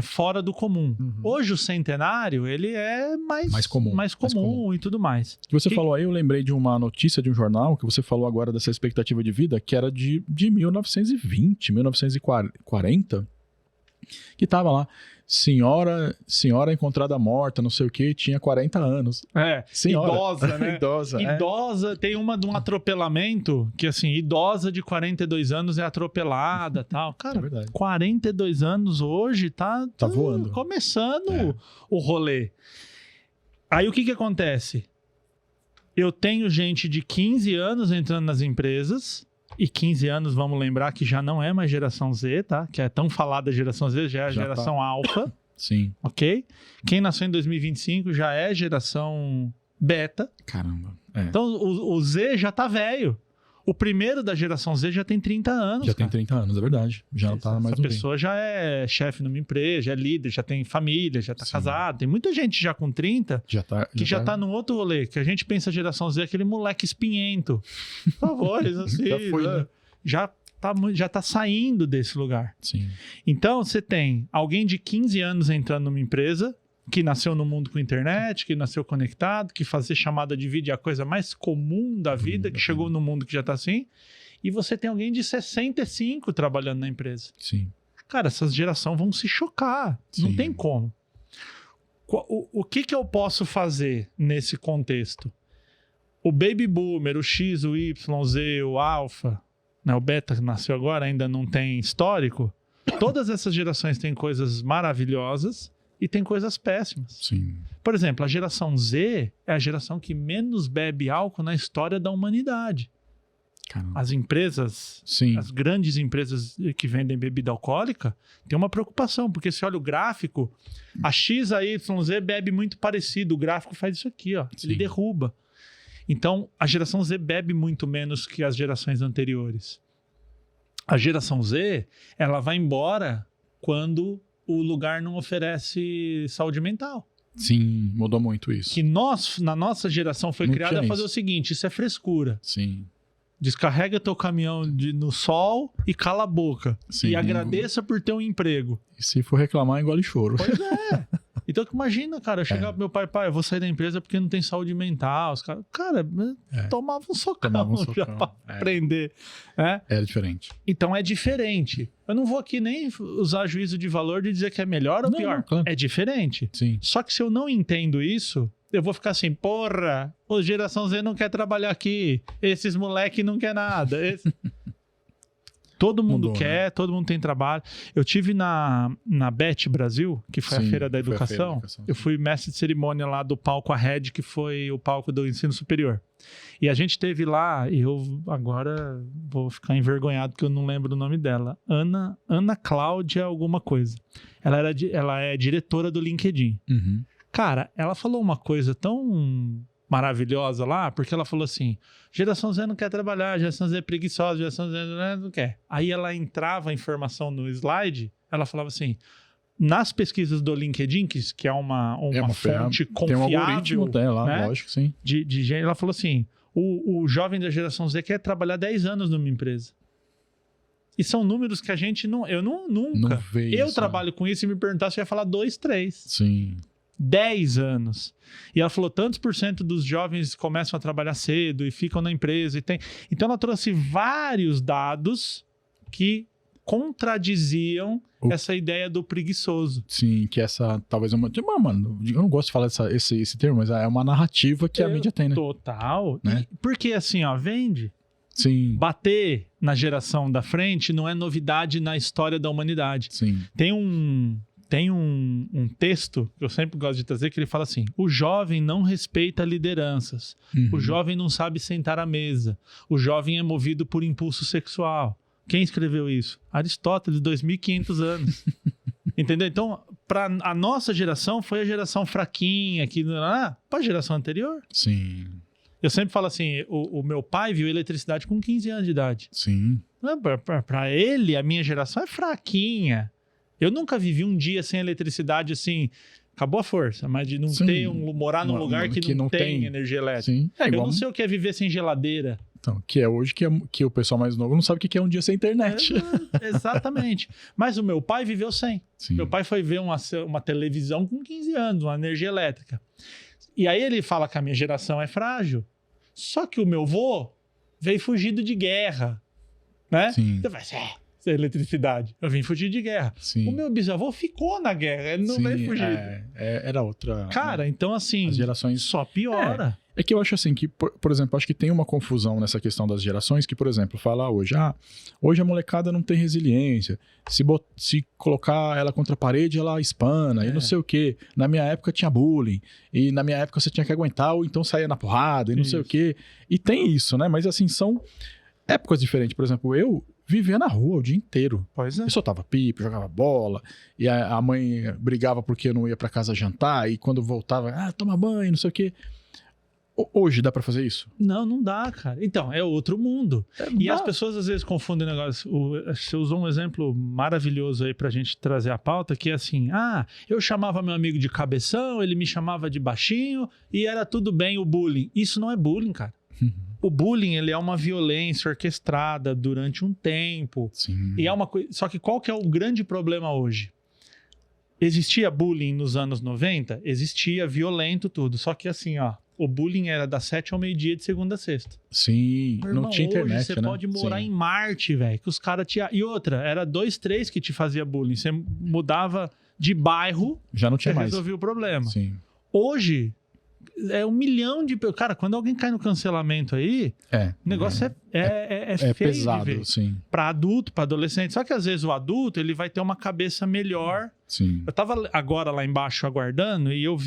fora do comum. Hoje o centenário, ele é mais comum e tudo mais. Você falou aí, eu lembrei de uma notícia de um jornal que você falou agora dessa expectativa de vida, que era de 1920, 1940, que tava lá, senhora encontrada morta, não sei o que, tinha 40 anos. Senhora. Idosa, né? Idosa. Tem uma de um atropelamento, que assim, idosa de 42 anos é atropelada e tal. Cara, 42 anos hoje tá voando. Começando o rolê. Aí o que acontece? Eu tenho gente de 15 anos entrando nas empresas. E 15 anos, vamos lembrar que já não é mais geração Z, tá? Que é tão falada geração Z, já é a geração alfa. Sim. Ok? Quem nasceu em 2025 já é geração beta. Caramba. Então, o Z já tá velho. O primeiro da geração Z já tem 30 anos. Tem 30 anos, é verdade. Já não tá mais Essa pessoa já é chefe numa empresa, já é líder, já tem família, já tá casado. Tem muita gente já com 30 que já tá num outro rolê. Que a gente pensa a geração Z, aquele moleque espinhento. Por favor, assim, já tá saindo desse lugar. Sim. Então, você tem alguém de 15 anos entrando numa empresa, que nasceu no mundo com internet, que nasceu conectado, que fazer chamada de vídeo é a coisa mais comum da vida, que chegou no mundo que já tá assim. E você tem alguém de 65 trabalhando na empresa. Sim. Cara, essas gerações vão se chocar. Não tem como. O que eu posso fazer nesse contexto? O Baby Boomer, o X, o Y, o Z, o Alpha, né, o Beta que nasceu agora, ainda não tem histórico. Todas essas gerações têm coisas maravilhosas e tem coisas péssimas. Sim. Por exemplo, a geração Z é a geração que menos bebe álcool na história da humanidade. Caramba. As empresas, as grandes empresas que vendem bebida alcoólica, tem uma preocupação, porque se olha o gráfico, a X, a Y, Z bebe muito parecido. O gráfico faz isso aqui, ó. Ele derruba. Então, a geração Z bebe muito menos que as gerações anteriores. A geração Z, ela vai embora quando o lugar não oferece saúde mental. Sim, mudou muito isso. Que na nossa geração foi criada a fazer o seguinte, isso é frescura. Sim. Descarrega teu caminhão no sol e cala a boca. Sim, e agradeça por ter um emprego. E se for reclamar, engole choro. Pois é. Então, imagina, cara, eu chegar pro meu pai, eu vou sair da empresa porque não tem saúde mental. Os caras, tomava um socão já pra aprender. É diferente. Então, é diferente. Eu não vou aqui nem usar juízo de valor de dizer que é melhor ou pior. Claro. É diferente. Sim. Só que se eu não entendo isso, eu vou ficar assim, porra, a geração Z não quer trabalhar aqui. Esses moleque não quer nada. Todo mundo quer, né? Todo mundo tem trabalho. Eu tive na BET Brasil, que foi a Feira da Educação. Eu fui mestre de cerimônia lá do palco ARED, que foi o palco do ensino superior. E a gente teve lá, e eu agora vou ficar envergonhado porque eu não lembro o nome dela. Ana Cláudia alguma coisa. Ela é diretora do LinkedIn. Uhum. Cara, ela falou uma coisa tão maravilhosa lá, porque ela falou assim, geração Z não quer trabalhar, geração Z é preguiçosa, geração Z não quer. Aí ela entrava a informação no slide, ela falava assim, nas pesquisas do LinkedIn, que é uma fonte confiável, tem um algoritmo, lá, né? Lógico, sim. De gente, ela falou assim, o jovem da geração Z quer trabalhar 10 anos numa empresa. E são números que a gente nunca. Não vê eu isso, trabalho com isso e me perguntar se eu ia falar 2, 3. Sim. 10 anos. E ela falou, tantos por cento dos jovens começam a trabalhar cedo e ficam na empresa. Então ela trouxe vários dados que contradiziam essa ideia do preguiçoso. Sim, que essa talvez mano, eu não gosto de falar esse termo, mas é uma narrativa que a mídia tem, né? Total. Né? Porque assim, vende. Sim. Bater na geração da frente não é novidade na história da humanidade. Sim. Tem um texto que eu sempre gosto de trazer que ele fala assim, o jovem não respeita lideranças, o jovem não sabe sentar à mesa, o jovem é movido por impulso sexual. Quem escreveu isso? Aristóteles, 2.500 anos. Entendeu? Então, para a nossa geração, foi a geração fraquinha, para a geração anterior. Sim. Eu sempre falo assim, o meu pai viu eletricidade com 15 anos de idade. Sim. Para ele, a minha geração é fraquinha. Eu nunca vivi um dia sem eletricidade assim, acabou a força, mas de não ter morar num lugar que não tem energia elétrica. Sim. Eu não sei o que é viver sem geladeira. Então, que é hoje que o pessoal mais novo não sabe o que é um dia sem internet. Exatamente. Mas o meu pai viveu sem. Sim. Meu pai foi ver uma televisão com 15 anos, uma energia elétrica. E aí ele fala que a minha geração é frágil. Só que o meu vô veio fugido de guerra, né? Sim. Então vai eletricidade. Eu vim fugir de guerra. Sim. O meu bisavô ficou na guerra, ele não veio fugir. Era outra... Cara, então assim, as gerações... só piora. É que eu acho assim que, por exemplo, acho que tem uma confusão nessa questão das gerações que, por exemplo, fala hoje, hoje a molecada não tem resiliência, se colocar ela contra a parede, ela espana, e não sei o quê. Na minha época tinha bullying, e na minha época você tinha que aguentar, ou então saía na porrada, e não sei o quê. E tem isso, né? Mas assim, são épocas diferentes. Por exemplo, eu vivia na rua o dia inteiro. Pois é. Eu soltava pipa, jogava bola, e a mãe brigava porque eu não ia pra casa jantar, e quando voltava, toma banho, não sei o quê. Hoje dá pra fazer isso? Não dá, cara. Então, é outro mundo. As pessoas às vezes confundem o negócio. Você usou um exemplo maravilhoso aí pra gente trazer a pauta, que é assim, eu chamava meu amigo de cabeção, ele me chamava de baixinho, e era tudo bem o bullying. Isso não é bullying, cara. O bullying, ele é uma violência orquestrada durante um tempo. Sim. E é uma coisa. Só que qual que é o grande problema hoje? Existia bullying nos anos 90? Existia, violento, tudo. Só que assim, o bullying era das 7 ao meio-dia de segunda a sexta. Sim, Meu irmão, não tinha internet, hoje você pode morar em Marte, velho, que os caras te... E outra, era 2, 3 que te fazia bullying. Você mudava de bairro, já não tinha mais. Resolvia o problema. Sim. Hoje, é 1 milhão de... Cara, quando alguém cai no cancelamento aí, o negócio é feio pesado, de ver. Sim. Pra adulto, pra adolescente. Só que às vezes o adulto, ele vai ter uma cabeça melhor. Sim. Eu tava agora lá embaixo aguardando e eu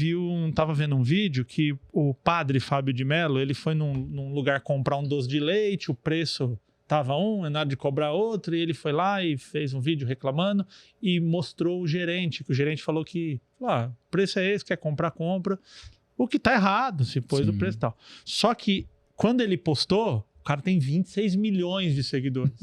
tava vendo um vídeo que o padre Fábio de Mello, ele foi num lugar comprar um doce de leite, o preço tava é nada de cobrar outro, e ele foi lá e fez um vídeo reclamando e mostrou o gerente, que o gerente falou que, o preço é esse, quer comprar, compra. O que tá errado, se pôs o preço e tal. Só que quando ele postou, o cara tem 26 milhões de seguidores.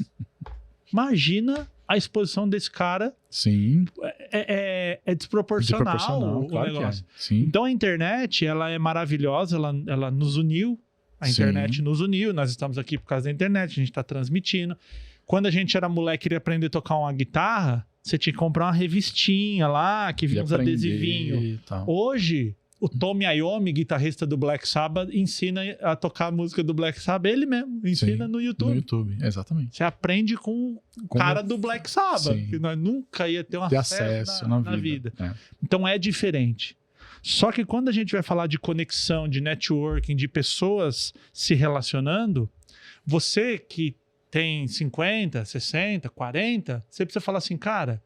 Imagina a exposição desse cara. Sim. É desproporcional o claro negócio. Que é. Sim. Então a internet, ela é maravilhosa, ela nos uniu. A internet nos uniu, nós estamos aqui por causa da internet, a gente está transmitindo. Quando a gente era moleque e queria aprender a tocar uma guitarra, você tinha que comprar uma revistinha lá, que vinha uns adesivinhos. Hoje, o Tommy Iommi, guitarrista do Black Sabbath, ensina a tocar a música do Black Sabbath, ele mesmo, ensina no YouTube. No YouTube, exatamente. Você aprende com o cara do Black Sabbath, que nós nunca ia ter acesso na vida. Então é diferente. Só que quando a gente vai falar de conexão, de networking, de pessoas se relacionando, você que tem 50, 60, 40, você precisa falar assim, cara,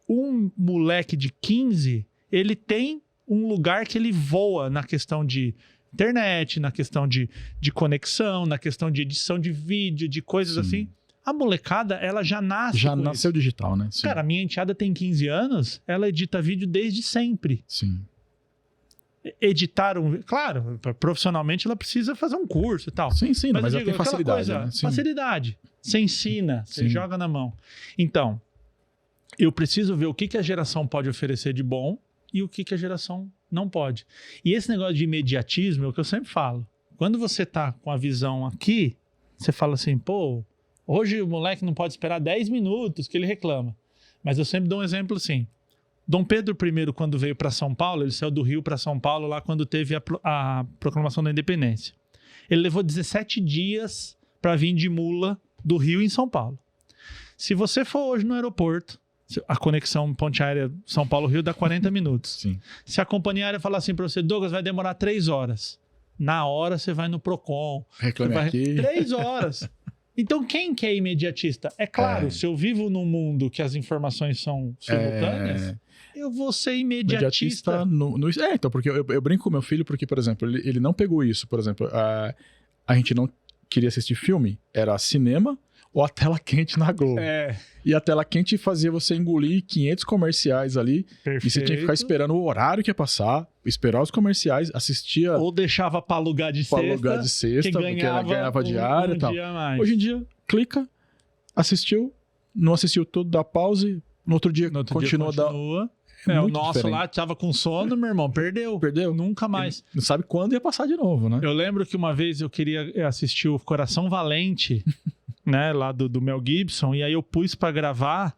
um moleque de 15, ele tem um lugar que ele voa na questão de internet, na questão de conexão, na questão de edição de vídeo, de coisas assim. A molecada, ela já nasce já nasceu digital, né? Sim. Cara, a minha enteada tem 15 anos, ela edita vídeo desde sempre. Sim. Claro, profissionalmente ela precisa fazer um curso e tal. Sim, mas ela tem facilidade. Né? Facilidade. Você ensina, você joga na mão. Então, eu preciso ver o que a geração pode oferecer de bom e o que a geração não pode. E esse negócio de imediatismo é o que eu sempre falo. Quando você tá com a visão aqui, você fala assim, hoje o moleque não pode esperar 10 minutos que ele reclama. Mas eu sempre dou um exemplo assim. Dom Pedro I, quando veio para São Paulo, ele saiu do Rio para São Paulo lá quando teve a proclamação da independência. Ele levou 17 dias para vir de mula do Rio em São Paulo. Se você for hoje no aeroporto, a conexão ponte aérea São Paulo-Rio dá 40 minutos. Sim. Se a companhia aérea falar assim para você, Douglas, vai demorar 3 horas. Na hora você vai no Procon. Reclame aqui. 3 horas. Então, quem que é imediatista? É claro, se eu vivo num mundo que as informações são simultâneas, eu vou ser imediatista. Então, porque eu brinco com meu filho porque, por exemplo, ele não pegou isso. Por exemplo, a gente não queria assistir filme, era cinema ou a tela quente na Globo. E a tela quente fazia você engolir 500 comerciais ali. Perfeito. E você tinha que ficar esperando o horário que ia passar, esperar os comerciais, assistia... Ou deixava pra alugar de pra sexta. alugar de sexta, porque ela ganhava diária e tal. Dia mais. Hoje em dia, clica, assistiu, não assistiu tudo, dá pause, no outro dia continua. O nosso diferente. Lá tava com sono, meu irmão, perdeu. Nunca mais. Não sabe quando ia passar de novo, né? Eu lembro que uma vez eu queria assistir o Coração Valente, né, lá do Mel Gibson, e aí eu pus pra gravar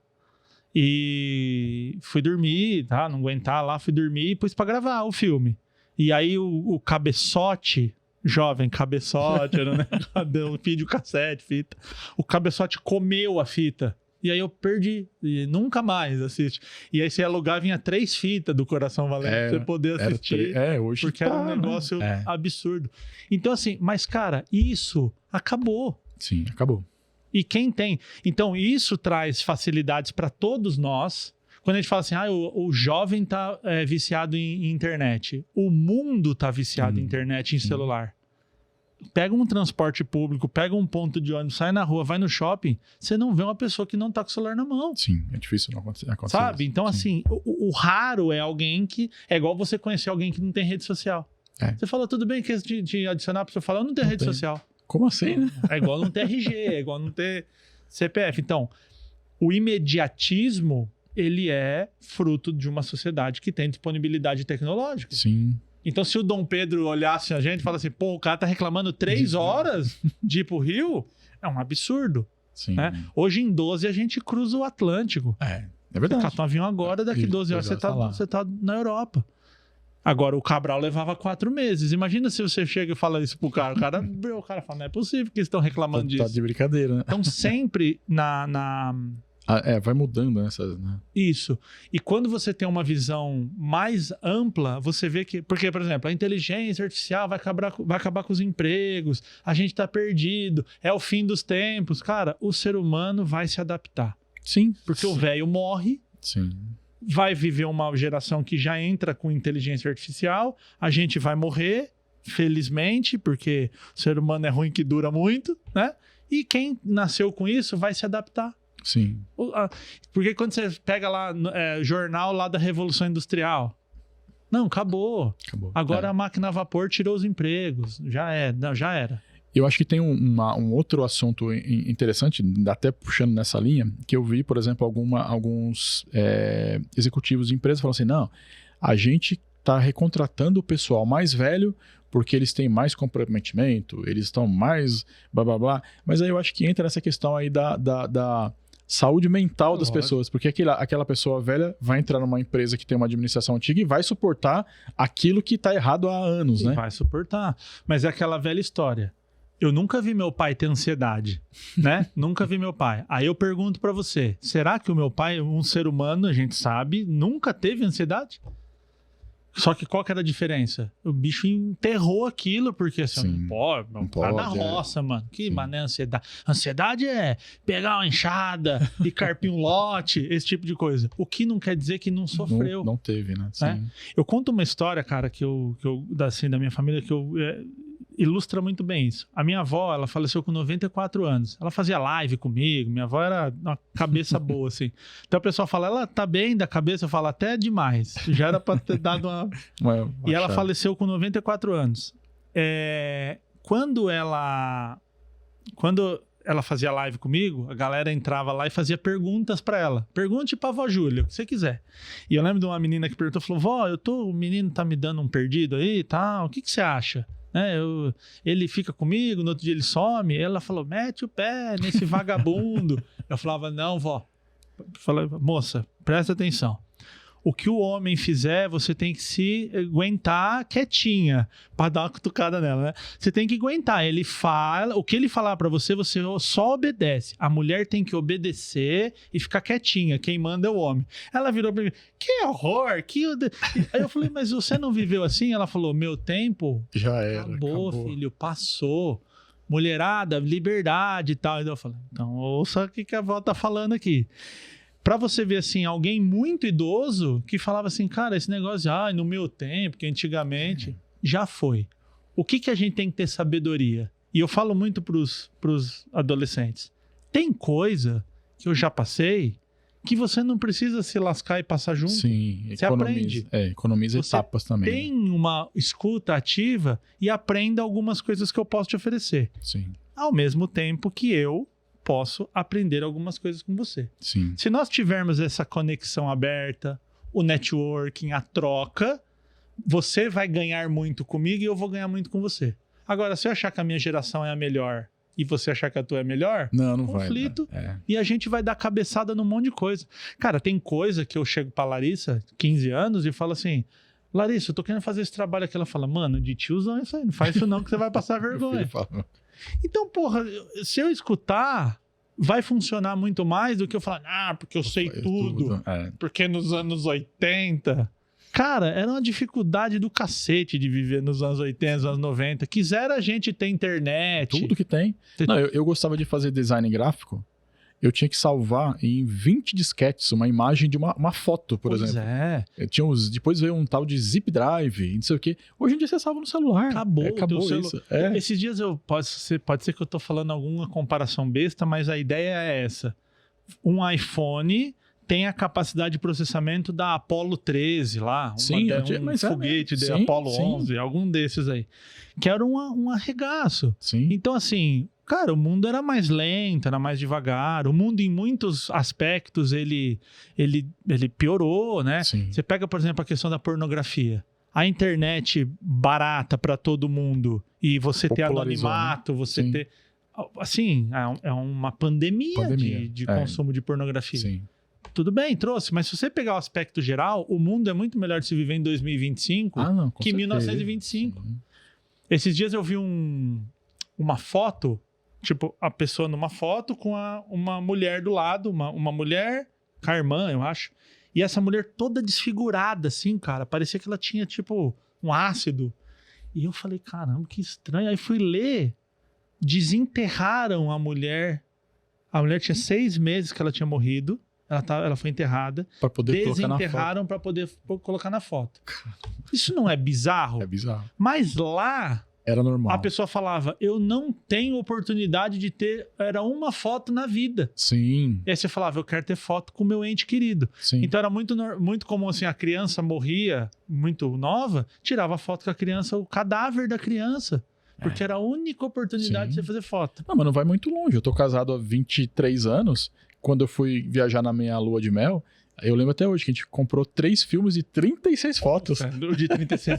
e fui dormir, tá? Não aguentar lá, fui dormir e pus pra gravar o filme. E aí o cabeçote, jovem cabeçote, era, né? Videocassete, fita. O cabeçote comeu a fita. E aí eu perdi, e nunca mais assiste. E aí você alugar, vinha 3 fitas do Coração Valente pra você poder assistir. Hoje porque era um negócio absurdo. Então assim, mas cara, isso acabou. Sim, acabou. E quem tem... Então isso traz facilidades para todos nós. Quando a gente fala assim, o jovem tá viciado em internet. O mundo tá viciado em internet, em celular. Pega um transporte público, pega um ponto de ônibus, sai na rua, vai no shopping, você não vê uma pessoa que não tá com o celular na mão. Sim, é difícil não acontecer. Sabe? Isso. Então, assim, o raro é alguém que... É igual você conhecer alguém que não tem rede social. Você fala, tudo bem, quer te adicionar pra você falar, eu não tenho rede social. Como assim, né? É igual não ter RG, é igual não ter CPF. Então, o imediatismo, ele é fruto de uma sociedade que tem disponibilidade tecnológica. Sim. Então, se o Dom Pedro olhasse a gente e falasse, pô, o cara tá reclamando 3 horas de ir pro Rio, é um absurdo. Sim. Né? Hoje, em 12, a gente cruza o Atlântico. É verdade. Você cata um avião agora, daqui 12 horas você tá na Europa. Agora, o Cabral levava 4 meses. Imagina se você chega e fala isso pro cara. O cara fala, não é possível que eles estão reclamando disso. Tá de brincadeira, né? Então, sempre vai mudando essas, né? Isso. E quando você tem uma visão mais ampla, você vê que... Porque, por exemplo, a inteligência artificial vai acabar com os empregos, a gente tá perdido, é o fim dos tempos. Cara, o ser humano vai se adaptar. Sim. Porque o velho morre, vai viver uma geração que já entra com inteligência artificial, a gente vai morrer, felizmente, porque o ser humano é ruim que dura muito, né? E quem nasceu com isso vai se adaptar. Sim. Porque quando você pega lá jornal lá da Revolução Industrial, não, acabou. Agora a máquina a vapor tirou os empregos. Já era. Eu acho que tem um outro assunto interessante, até puxando nessa linha, que eu vi, por exemplo, alguns executivos de empresas falando assim, não, a gente está recontratando o pessoal mais velho porque eles têm mais comprometimento, eles estão mais blá blá blá. Mas aí eu acho que entra nessa questão aí da saúde mental das pessoas, porque aquela pessoa velha vai entrar numa empresa que tem uma administração antiga e vai suportar aquilo que está errado há anos, né? Vai suportar. Mas é aquela velha história. Eu nunca vi meu pai ter ansiedade, né? Nunca vi meu pai. Aí eu pergunto pra você, será que o meu pai, um ser humano, a gente sabe, nunca teve ansiedade? Só que qual que era a diferença? O bicho enterrou aquilo, porque assim, não pode, na roça, mano. Que mané ansiedade. Ansiedade é pegar uma enxada e carpir um lote, esse tipo de coisa. O que não quer dizer que não sofreu. Não teve, né? Sim. Eu conto uma história, cara, que eu assim, da minha família, que ilustra muito bem isso. A minha avó, ela faleceu com 94 anos. Ela fazia live comigo, minha avó era uma cabeça boa, assim. Então o pessoal fala, ela tá bem da cabeça? Eu falo, até demais. Já era pra ter dado uma e ela faleceu com 94 anos. Quando ela fazia live comigo, a galera entrava lá e fazia perguntas pra ela. Pergunte pra vó Júlia, o que você quiser. E eu lembro de uma menina que perguntou, falou, vó, o menino tá me dando um perdido aí e tal, o que você acha? Ele fica comigo, no outro dia ele some. Ela falou, mete o pé nesse vagabundo. Eu falava, não, vó. Falei, moça, presta atenção. O que o homem fizer, você tem que se aguentar quietinha pra dar uma cutucada nela, né? Você tem que aguentar. Ele fala, o que ele falar pra você, você só obedece. A mulher tem que obedecer e ficar quietinha. Quem manda é o homem. Ela virou pra mim, que horror! Aí eu falei, mas você não viveu assim? Ela falou, meu tempo já era. Acabou, filho, passou. Mulherada, liberdade e tal. Então eu falei, então ouça o que a avó tá falando aqui. Pra você ver, assim, alguém muito idoso que falava assim, cara, esse negócio, no meu tempo, que antigamente, já foi. O que a gente tem que ter sabedoria? E eu falo muito pros adolescentes. Tem coisa que eu já passei que você não precisa se lascar e passar junto. Sim, você aprende. Economiza Você etapas também. Tem uma escuta ativa e aprenda algumas coisas que eu posso te oferecer. Sim, Ao mesmo tempo que eu posso aprender algumas coisas com você. sim. Se nós tivermos essa conexão aberta, o networking, a troca, você vai ganhar muito comigo e eu vou ganhar muito com você. Agora, se eu achar que a minha geração é a melhor e você achar que a tua é a melhor, Não conflito, vai. Né? e a gente vai dar cabeçada num monte de coisa. Cara, tem coisa que eu chego pra Larissa, 15 anos, e falo assim, Larissa, eu tô querendo fazer esse trabalho aqui. Ela fala, mano, de tiozão é isso aí, não faz isso não que você vai passar vergonha. Então, porra, se eu escutar, vai funcionar muito mais do que eu falar, porque eu sei tudo. Porque nos anos 80... Cara, era uma dificuldade do cacete de viver nos anos 80, nos anos 90. Quisera a gente ter internet. Tudo que tem. Não, eu gostava de fazer design gráfico. Eu tinha que salvar em 20 disquetes uma imagem de uma foto, por exemplo. É. Depois veio um tal de zip drive, não sei o quê. Hoje em dia você salva no celular. Acabou isso. Esses dias pode ser que eu tô falando alguma comparação besta, mas a ideia é essa. Um iPhone tem a capacidade de processamento da Apollo 13 lá. Um foguete de Apollo 11, algum desses aí. Que era um arregaço. Sim. Então, assim, cara, o mundo era mais lento, era mais devagar. O mundo, em muitos aspectos, ele piorou, né? Sim. Você pega, por exemplo, a questão da pornografia. A internet barata para todo mundo e você ter anonimato, você Sim. ter... Assim, é uma pandemia. de consumo de pornografia. Sim. Tudo bem, trouxe, mas se você pegar o aspecto geral, o mundo é muito melhor de se viver em 2025 que em 1925. Sim. Esses dias eu vi uma foto, tipo, a pessoa numa foto com uma mulher do lado, uma mulher com a irmã, eu acho. E essa mulher toda desfigurada, assim, cara. Parecia que ela tinha, tipo, um ácido. E eu falei, caramba, que estranho. Aí fui ler. Desenterraram a mulher. A mulher tinha 6 meses que ela tinha morrido. Ela foi enterrada. Para poder desenterraram para poder colocar na foto. Isso não é bizarro? É bizarro. Mas lá... Era normal. A pessoa falava, eu não tenho oportunidade de ter... Era uma foto na vida. Sim. E aí você falava, eu quero ter foto com o meu ente querido. Sim. Então era muito comum, assim, a criança morria muito nova, tirava a foto com a criança, o cadáver da criança. Porque era a única oportunidade de você fazer foto. Não, mas não vai muito longe. Eu tô casado há 23 anos. Quando eu fui viajar na minha lua de mel, eu lembro até hoje que a gente comprou 3 filmes e 36 fotos. O de 36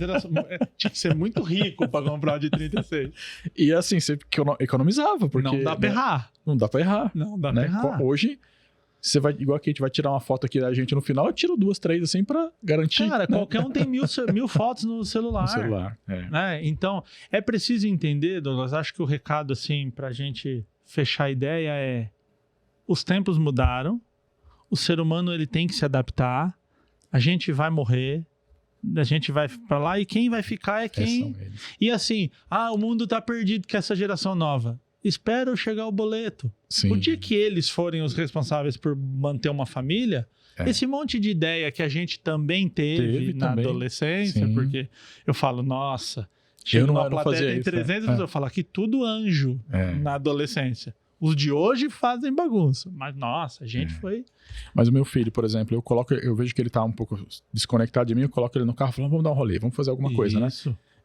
tinha que ser muito rico pra comprar o de 36. E assim, você economizava, porque... Não dá pra errar. Não dá pra errar. Não dá pra errar. Hoje, você vai, igual aqui, a gente vai tirar uma foto aqui da gente no final, eu tiro 2, 3 assim pra garantir. Cara, né? qualquer um tem 1000 fotos no celular. No celular, né? Então, é preciso entender, Douglas, acho que o recado, assim, pra gente fechar a ideia é: os tempos mudaram, o ser humano ele tem que se adaptar, a gente vai morrer, a gente vai pra lá e quem vai ficar é quem... E assim, o mundo tá perdido com essa geração nova. Espera eu chegar o boleto. Sim. O dia que eles forem os responsáveis por manter uma família, esse monte de ideia que a gente também teve na adolescência, Sim. porque eu falo, nossa, chega numa plateia de 300 pessoas, eu falo que tudo anjo na adolescência. Os de hoje fazem bagunça, mas nossa, a gente foi... Mas o meu filho, por exemplo, eu vejo que ele tá um pouco desconectado de mim, eu coloco ele no carro e falo, vamos dar um rolê, vamos fazer alguma coisa, né?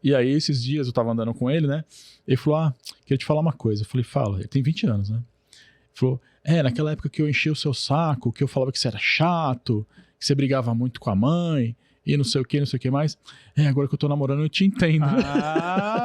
E aí, esses dias, eu tava andando com ele, né? Ele falou, queria te falar uma coisa. Eu falei, fala. Ele tem 20 anos, né? Ele falou, naquela época que eu enchi o seu saco, que eu falava que você era chato, que você brigava muito com a mãe, e não sei o que mais. Agora que eu tô namorando, eu te entendo.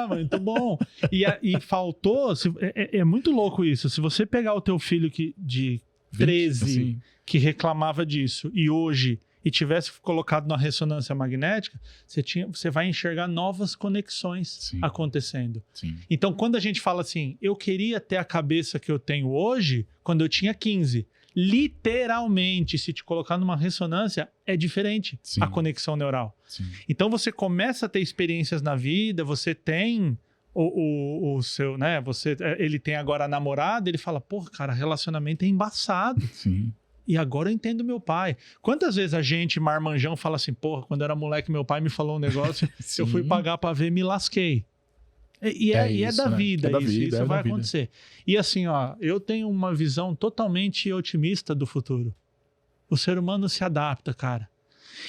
Muito bom. E faltou... É muito louco isso. Se você pegar o teu filho de 13, assim, que reclamava disso, e hoje... e tivesse colocado na ressonância magnética, você vai enxergar novas conexões acontecendo. Sim. Então, quando a gente fala assim, eu queria ter a cabeça que eu tenho hoje, quando eu tinha 15, literalmente, se te colocar numa ressonância, é diferente a conexão neural. Sim. Então, você começa a ter experiências na vida, você tem... O seu, né? Ele tem agora a namorada, ele fala, porra, cara, relacionamento é embaçado. Sim. E agora eu entendo meu pai. Quantas vezes a gente, marmanjão, fala assim, porra, quando eu era moleque, meu pai me falou um negócio, eu fui pagar pra ver, me lasquei. E é da vida, É da isso, vida, isso é vai da vida. acontecer. E assim, ó, eu tenho uma visão totalmente otimista do futuro. O ser humano se adapta, cara.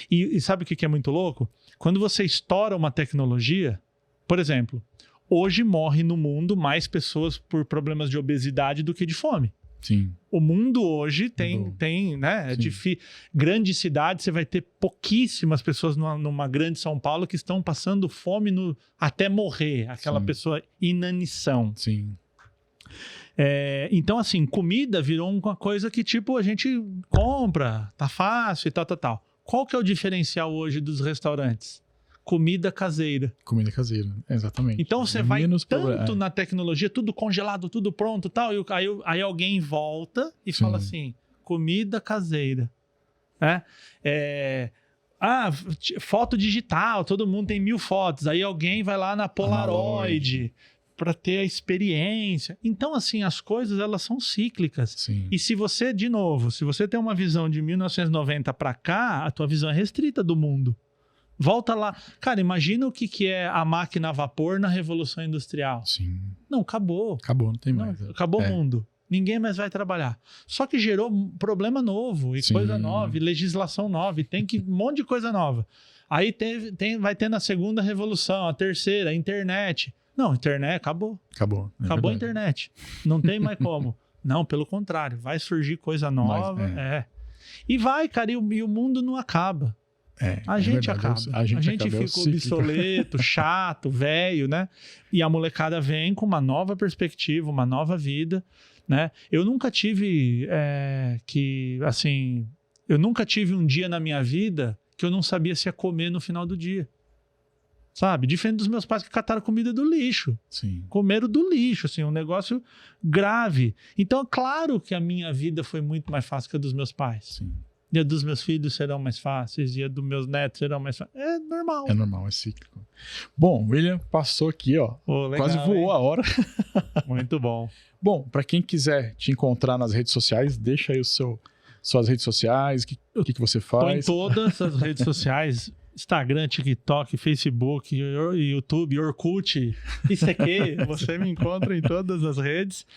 E sabe o que é muito louco? Quando você estoura uma tecnologia, por exemplo, hoje morre no mundo mais pessoas por problemas de obesidade do que de fome. Sim. O mundo hoje tem né? É Sim. difícil. Grande cidade, você vai ter pouquíssimas pessoas numa grande São Paulo que estão passando fome até morrer. Aquela Sim. pessoa inanição. Sim. Então, assim, comida virou uma coisa que, tipo, a gente compra, tá fácil e tal. Qual que é o diferencial hoje dos restaurantes? Comida caseira. Comida caseira, exatamente. Então você vai Menos tanto na tecnologia, tudo congelado, tudo pronto e tal, e aí alguém volta e fala assim, comida caseira. Foto digital, todo mundo tem 1000 fotos, aí alguém vai lá na Polaroid para ter a experiência. Então, assim, as coisas, elas são cíclicas. Sim. E se você, de novo, se você tem uma visão de 1990 para cá, a tua visão é restrita do mundo. Volta lá. Cara, imagina o que é a máquina a vapor na Revolução Industrial. Sim. Não, acabou. Acabou, não tem mais. Acabou o mundo. Ninguém mais vai trabalhar. Só que gerou problema novo, e coisa nova, e legislação nova, e tem um monte de coisa nova. Aí vai ter na segunda revolução, a terceira, a internet. Não, internet acabou. Acabou. Acabou a internet. Não tem mais como. Não, pelo contrário. Vai surgir coisa nova. E vai, cara, e o mundo não acaba. A gente acaba. A gente fica obsoleto, chato, velho, né? E a molecada vem com uma nova perspectiva, uma nova vida, né? Eu nunca tive eu nunca tive um dia na minha vida que eu não sabia se ia comer no final do dia. Sabe? Diferente dos meus pais que cataram comida do lixo. Sim. Comeram do lixo, assim, um negócio grave. Então, claro que a minha vida foi muito mais fácil que a dos meus pais. Sim. E a dos meus filhos serão mais fáceis, e a dos meus netos serão mais fáceis. É normal. É normal, é cíclico. Bom, William passou aqui, ó. Legal, quase voou a hora. Muito bom. Bom, para quem quiser te encontrar nas redes sociais, deixa aí suas redes sociais, o que você faz. Tô em todas as redes sociais, Instagram, TikTok, Facebook, YouTube, Orkut, ICQ, você me encontra em todas as redes.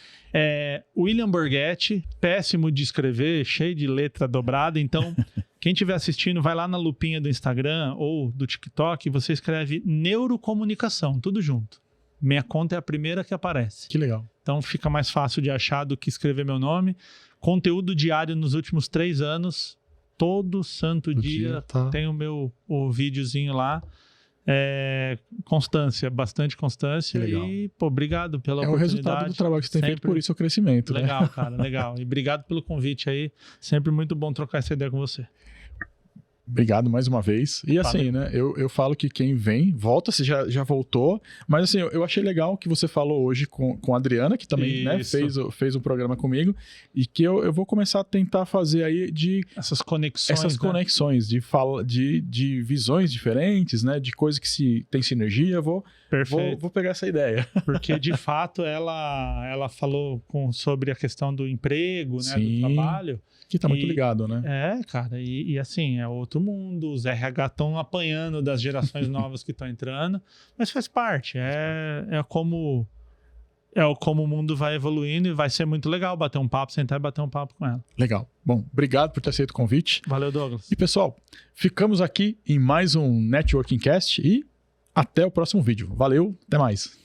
William Borghetti, péssimo de escrever, cheio de letra dobrada, então quem estiver assistindo, vai lá na lupinha do Instagram ou do TikTok, você escreve Neurocomunicação, tudo junto. Minha conta é a primeira que aparece. Que legal. Então fica mais fácil de achar do que escrever meu nome. Conteúdo diário nos últimos 3 anos, todo santo dia tem o videozinho lá. Constância, bastante constância. E, obrigado pela oportunidade. É o resultado do trabalho que você tem feito, por isso o crescimento. Legal, né? cara, legal. E obrigado pelo convite aí. Sempre muito bom trocar essa ideia com você. Obrigado mais uma vez. E assim, né? Eu falo que quem vem, volta, você já voltou. Mas assim, eu achei legal o que você falou hoje com a Adriana, que também né, fez um programa comigo. E que eu vou começar a tentar fazer aí essas conexões. De visões diferentes, né? De coisas que tem sinergia. Vou pegar essa ideia. Porque, de fato, ela falou sobre a questão do emprego, né? Do trabalho. Que tá muito ligado, né? Cara, e assim, é outro mundo, os RH estão apanhando das gerações novas que estão entrando, mas faz parte, como o mundo vai evoluindo, e vai ser muito legal bater um papo, sentar e bater um papo com ela. Legal. Bom, obrigado por ter aceito o convite. Valeu, Douglas. E pessoal, ficamos aqui em mais um Networking Cast e até o próximo vídeo. Valeu, até mais.